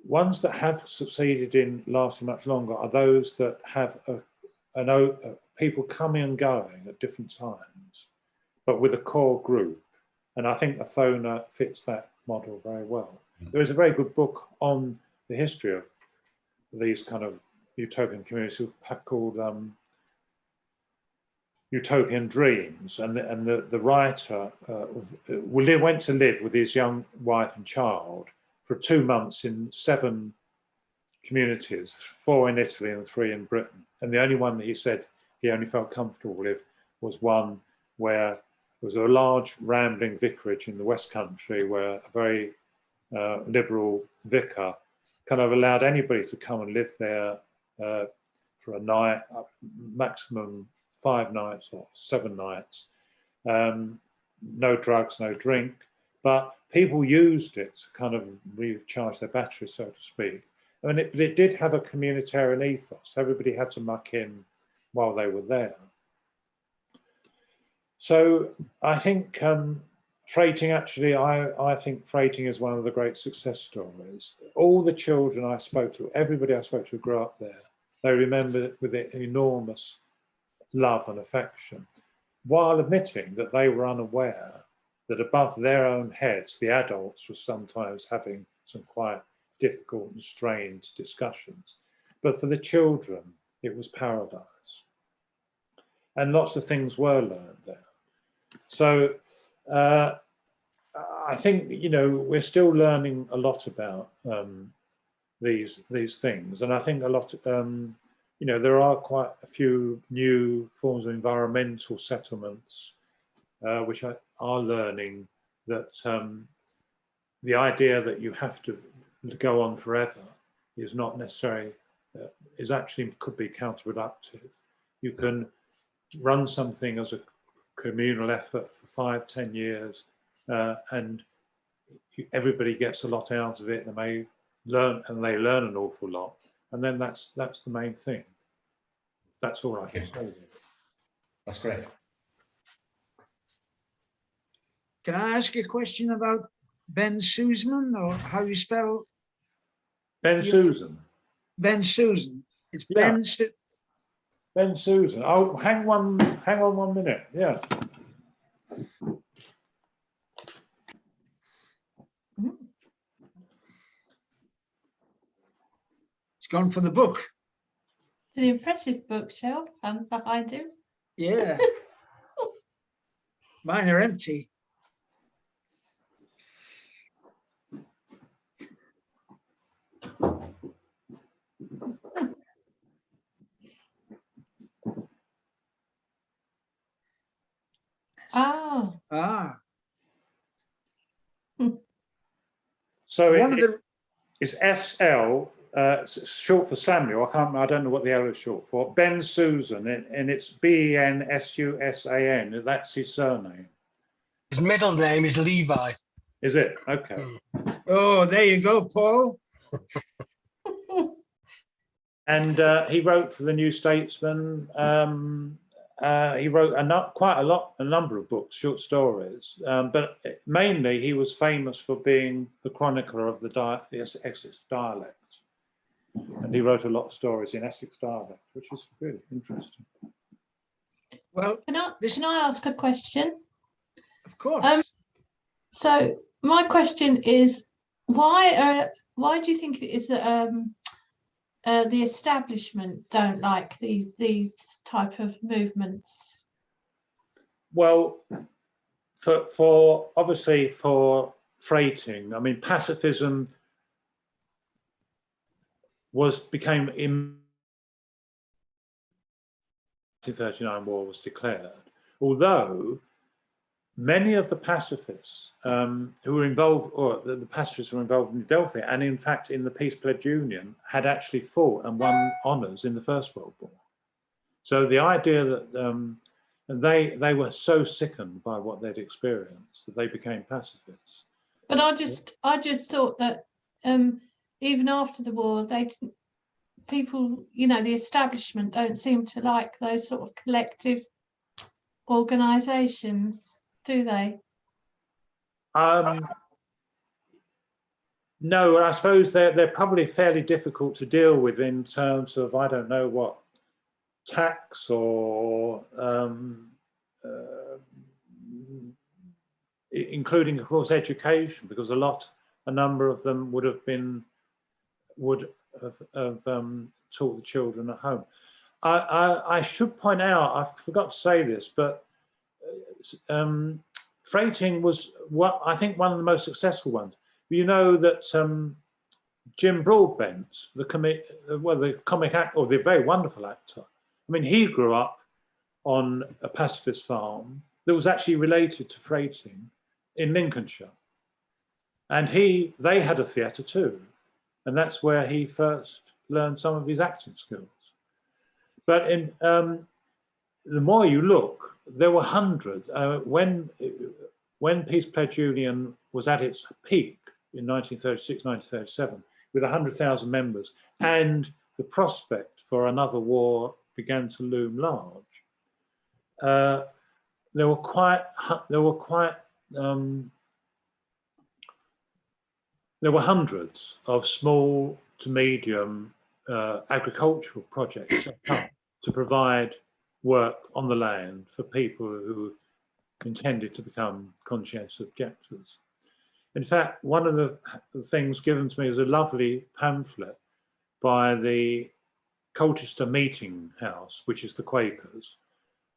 ones that have succeeded in lasting much longer are those that have people coming and going at different times, but with a core group. And I think Othona fits that model very well. There is a very good book on the history of these kind of utopian communities called Utopian Dreams, and the writer went to live with his young wife and child for 2 months in 7 communities, 4 in Italy and 3 in Britain. And the only one that he said he only felt comfortable with was one where there was a large rambling vicarage in the West Country where a very liberal vicar kind of allowed anybody to come and live there for a night, maximum 5 nights or 7 nights. No drugs, no drink, but people used it to kind of recharge their batteries, so to speak. I mean, but it did have a communitarian ethos. Everybody had to muck in while they were there. So I think Frating, actually, I think Frating is one of the great success stories. All the children I spoke to, everybody I spoke to who grew up there, they remember it with enormous love and affection, while admitting that they were unaware that above their own heads, the adults were sometimes having some quite difficult and strained discussions. But for the children, it was paradise. And lots of things were learned there. So I think, you know, we're still learning a lot about these things. And I think a lot, you know, there are quite a few new forms of environmental settlements which are learning that the idea that you have to go on forever is not necessarily, is actually could be counterproductive. You can run something as a communal effort for 5-10 years and everybody gets a lot out of it, and they learn an awful lot, and then that's the main thing. That's all I can say. That's great. Can I ask a question about Ben Susan, or how you spell Ben Susan. Ben Susan? It's Yeah. Ben Susan. Oh, hang on 1 minute. Yeah. It's gone for the book. It's an impressive bookshelf behind him. Yeah. Mine are empty. Oh. Ah. So One of the it's SL, short for Samuel. I don't know what the L is short for. Ben Susan, and it's BENSUSAN. That's his surname. His middle name is Levi. Is it? Okay. Oh, there you go, Paul. And he wrote for the New Statesman. He wrote a number of books, short stories, but mainly he was famous for being the chronicler of the Essex dialect. And he wrote a lot of stories in Essex dialect, which is really interesting. Well, Can I ask a question? of course. So my question is, why do you think it is that the establishment don't like these type of movements? Well, for obviously for Frating, I mean, pacifism became in 1939 war was declared, although many of the pacifists who were involved, or the pacifists were involved in Adelphi, and in fact in the Peace Pledge Union, had actually fought and won honours in the First World War. So the idea that they were so sickened by what they'd experienced that they became pacifists. But I just thought that even after the war, people, you know, the establishment don't seem to like those sort of collective organisations, do they? No, I suppose they're probably fairly difficult to deal with in terms of, I don't know what, tax or including, of course, education, because a number of them would have taught the children at home. I should point out, I forgot to say this, but Frating was I think one of the most successful ones. You know that Jim Broadbent, the comic actor, or the very wonderful actor, I mean, he grew up on a pacifist farm that was actually related to Frating in Lincolnshire. And they had a theatre too. And that's where he first learned some of his acting skills. But the more you look, there were hundreds. When Peace Pledge Union was at its peak in 1936, 1937, with 100,000 members, and the prospect for another war began to loom large, there were hundreds of small to medium agricultural projects set up to provide work on the land for people who intended to become conscientious objectors. In fact, one of the things given to me is a lovely pamphlet by the Colchester Meeting House, which is the Quakers,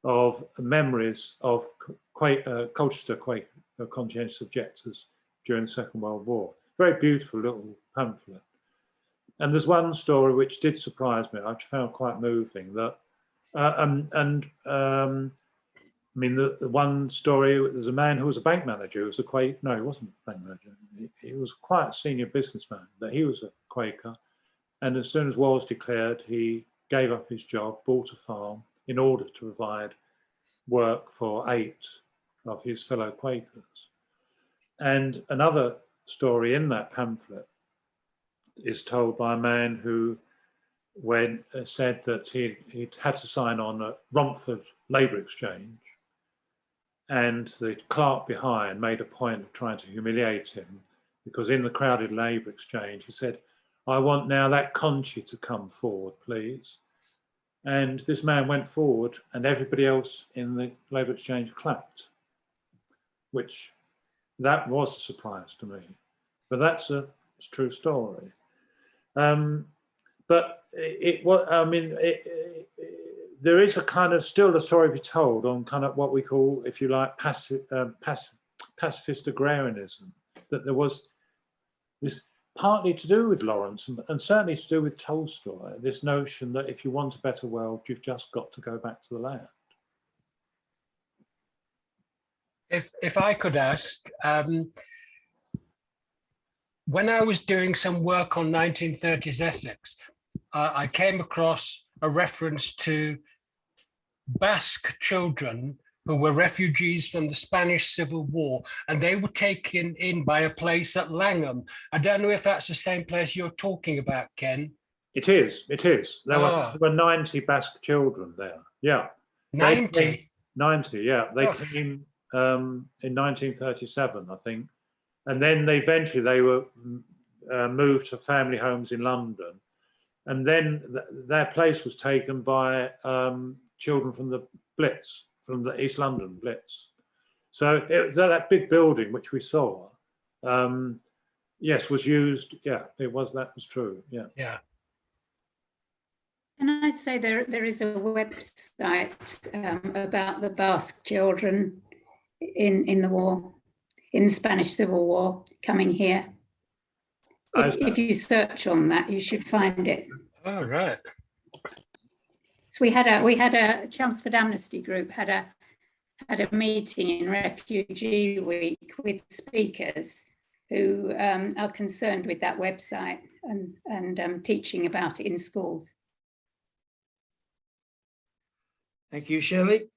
of memories of Colchester Quaker conscientious objectors during the Second World War. Very beautiful little pamphlet. And there's one story which did surprise me, I found quite moving, that I mean, the one story, there's a man who was a bank manager, who was a Quaker. No, he wasn't a bank manager. He was quite a senior businessman, but he was a Quaker. And as soon as war was declared, he gave up his job, bought a farm in order to provide work for 8 of his fellow Quakers. And another story in that pamphlet is told by a man who said that he'd had to sign on at Romford Labour Exchange, and the clerk behind made a point of trying to humiliate him, because in the crowded Labour Exchange he said, "I want now that Conchi to come forward, please." And this man went forward and everybody else in the Labour Exchange clapped, which that was a surprise to me, but that's a true story. But there is a kind of still a story to be told on kind of what we call, if you like, pacifist agrarianism, that there was this, partly to do with Lawrence and certainly to do with Tolstoy, this notion that if you want a better world, you've just got to go back to the land. If I could ask, when I was doing some work on 1930s Essex, I came across a reference to Basque children who were refugees from the Spanish Civil War, and they were taken in by a place at Langham. I don't know if that's the same place you're talking about, Ken. It is. There were 90 Basque children there. Yeah. 90? 90, yeah. They came in 1937, I think. And then eventually they were moved to family homes in London. And then their place was taken by children from the Blitz, from the East London Blitz. So it was that big building which we saw, yes, was used. Yeah, that was true. Yeah. Yeah. Can I say there is a website about the Basque children in the war, in the Spanish Civil War, coming here. If you search on that, you should find it. Oh, right. So we had a Chelmsford Amnesty Group had a meeting in Refugee Week with speakers who are concerned with that website and teaching about it in schools. Thank you, Shirley.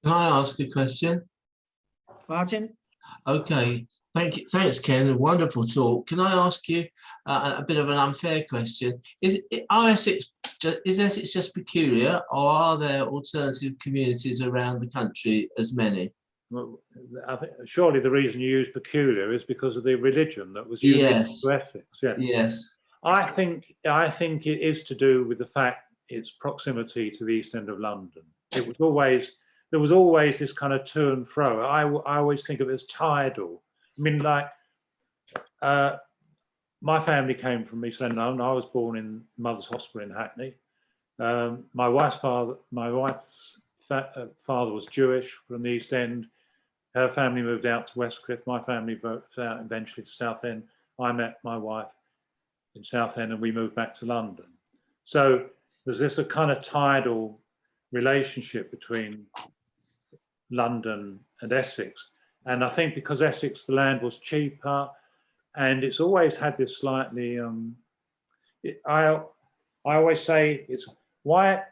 Can I ask a question? Martin? Okay, thank you. Thanks, Ken. A wonderful talk. Can I ask you a bit of an unfair question? Is Essex just peculiar, or are there alternative communities around the country as many? Well, I think surely the reason you use peculiar is because of the religion that was used to Essex. Yeah. Yes. I think it is to do with the fact its proximity to the East End of London. There was always this kind of to and fro. I always think of it as tidal. I mean, like, my family came from East London. I was born in Mother's Hospital in Hackney. My wife's father was Jewish from the East End. Her family moved out to Westcliff. My family moved out eventually to Southend. I met my wife in Southend and we moved back to London. So there's this a kind of tidal relationship between London and Essex. And I think because Essex, the land was cheaper, and it's always had this slightly, I always say it's why,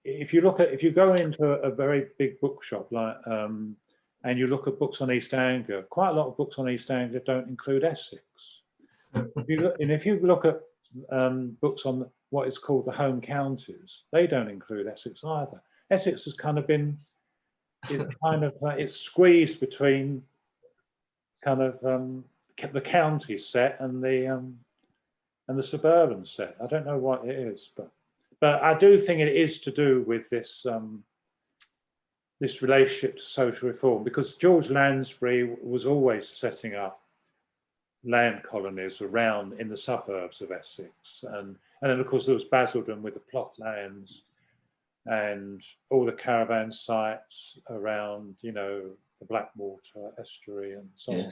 if you go into a very big bookshop, like, and you look at books on East Anglia, quite a lot of books on East Anglia don't include Essex. If you look at books on what is called the home counties, they don't include Essex either. Essex has kind of been it's kind of it's squeezed between kind of the county set and the suburban set. I don't know what it is, but I do think it is to do with this this relationship to social reform, because George Lansbury was always setting up land colonies around in the suburbs of Essex, and then of course there was Basildon with the plot lands and all the caravan sites around, you know, the Blackwater estuary and so on.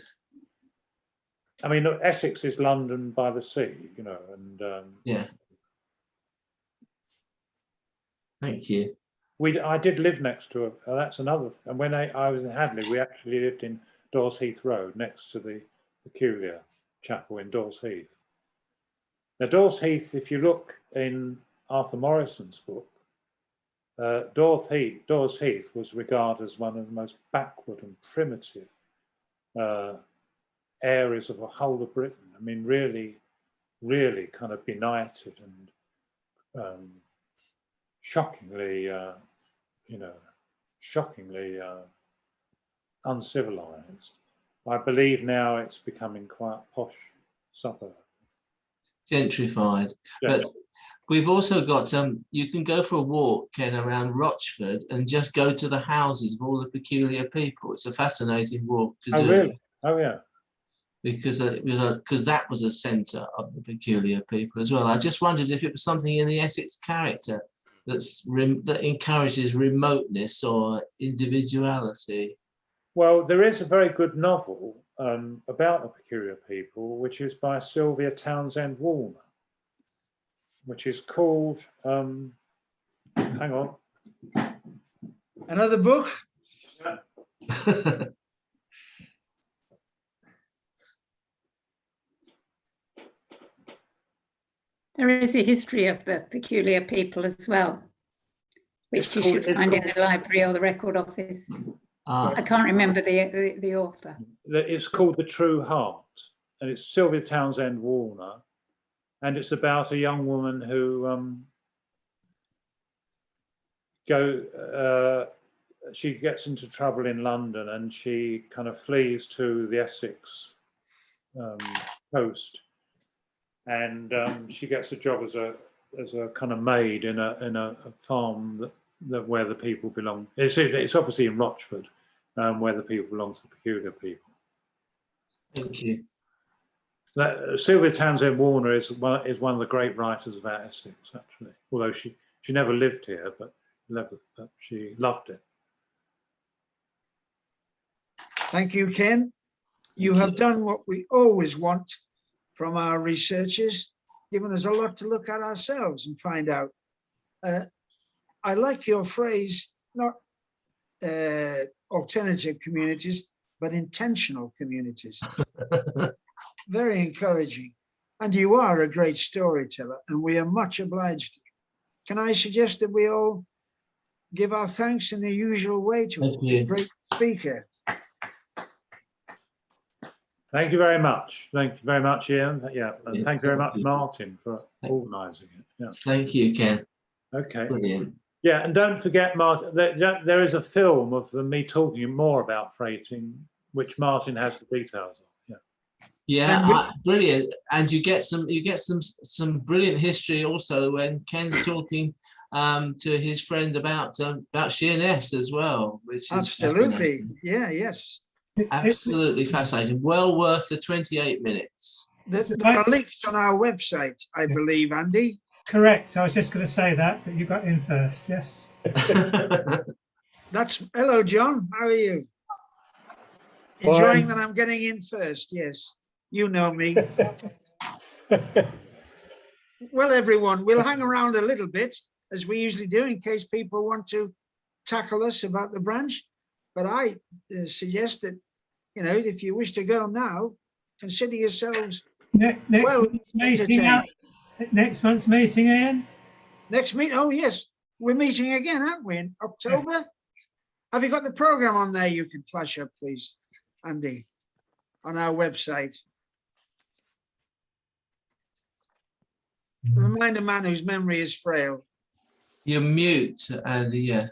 I mean, Essex is London by the sea, you know, and yeah. Thank you. I did live next to that's another. And when I was in Hadley, we actually lived in Dawes Heath Road, next to the Peculiar Chapel in Dawes Heath. Now, Dawes Heath, if you look in Arthur Morrison's book, Dawes Heath was regarded as one of the most backward and primitive areas of the whole of Britain. I mean, really, really kind of benighted and shockingly, you know, shockingly uncivilized. I believe now it's becoming quite a posh suburb. Gentrified. But we've also got you can go for a walk, Ken, around Rochford and just go to the houses of all the peculiar people. It's a fascinating walk to do. Oh, really? Oh, yeah. Because that was a centre of the peculiar people as well. I just wondered if it was something in the Essex character that encourages remoteness or individuality. Well, there is a very good novel about the peculiar people, which is by Sylvia Townsend Warner, which is called, hang on. Another book? There is a history of the peculiar people as well, which you should find in the library or the record office. I can't remember the author. It's called The True Heart, and it's Sylvia Townsend Warner, and it's about a young woman who she gets into trouble in London, and she kind of flees to the Essex coast, and she gets a job as a kind of maid in a farm that where the people belong. It's obviously in Rochford, where the people belong to the peculiar people. Thank you. Sylvia Townsend Warner is one of the great writers about Essex, actually. Although she never lived here, but she loved it. Thank you, Ken. You have done what we always want from our researchers, given us a lot to look at ourselves and find out. I like your phrase, not alternative communities, but intentional communities. Very encouraging. And you are a great storyteller, and we are much obliged to you. Can I suggest that we all give our thanks in the usual way to a great speaker? Thank you very much. Thank you very much, Ian. Yeah, and thank you very much, Martin, for organising it. Yeah. Thank you, Ken. Okay. Brilliant. Yeah, and don't forget, Martin, there is a film of me talking more about freighting, which Martin has the details of. Yeah. Yeah, brilliant. And you get some brilliant history also when Ken's talking to his friend about Sheerness as well, which is absolutely. Yeah, yes. Absolutely fascinating. Well worth the 28 minutes. There are links on our website, I believe, Andy. Correct. I was just going to say that you got in first. Yes. Hello, John. How are you? Enjoying that I'm getting in first. Yes, you know me. Well, everyone, we'll hang around a little bit, as we usually do, in case people want to tackle us about the branch. But I suggest that, you know, if you wish to go now, consider yourselves well entertained. Next month's meeting, Ian? Next meeting? Oh, yes. We're meeting again, aren't we, in October? Have you got the programme on there you can flash up, please, Andy, on our website? Remind a man whose memory is frail. You're mute, Andy, yeah.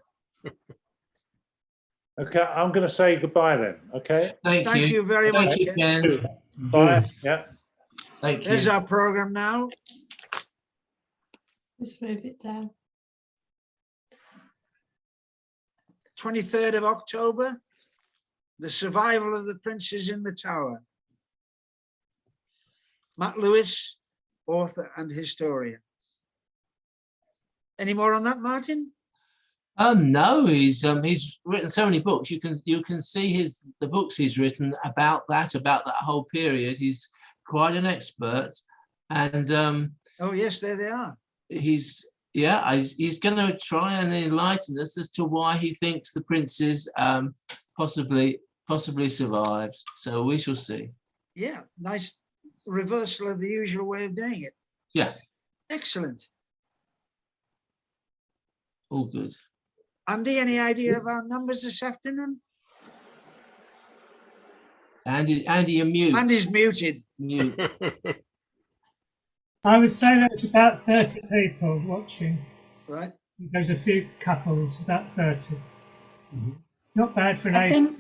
Okay, I'm going to say goodbye then. Okay, Thank Thank you. you very much, Thank you, Ken. Ken. bye. Yeah. Thank There's you. our program now. Just move it down. 23rd of October, The Survival of the Princes in the Tower. Matt Lewis, author and historian. Any more on that, Martin? No, he's written so many books. You can see the books he's written about that whole period. He's quite an expert, and Oh yes, there they are. he's going to try and enlighten us as to why he thinks the princes possibly survived. So we shall see. Yeah, nice reversal of the usual way of doing it. Yeah, Excellent. all good. Andy, any idea of our numbers this afternoon? Andy, you're mute. Andy's muted. Mute. I would say there's about 30 people watching. Right. There's a few couples, about 30. Not bad for an I age. think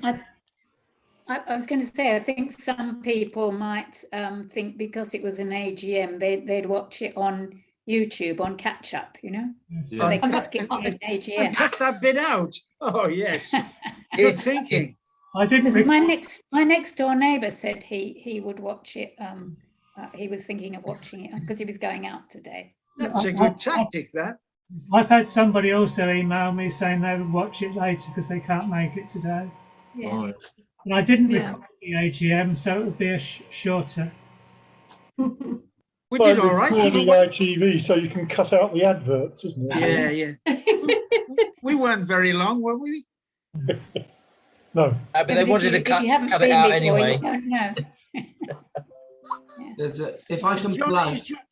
I was going to say, I think some people might think because it was an AGM, they'd watch it on YouTube on catch up, you know, so they could skip the And AGM. cut that bit out. Oh yes. Good thinking. I didn't. Because my next door neighbour said he would watch it. He was thinking of watching it because he was going out today. That's a good tactic, that. I've had somebody also email me saying they would watch it later because they can't make it today. Yeah. Right. And I didn't Yeah. record the AGM, so it would be a shorter. We did all right. Recording ITV, so you can cut out the adverts, isn't it? Yeah. We weren't very long, were we? No. But they wanted to cut it out anyway. You don't know. If I can Is John, plug, is John,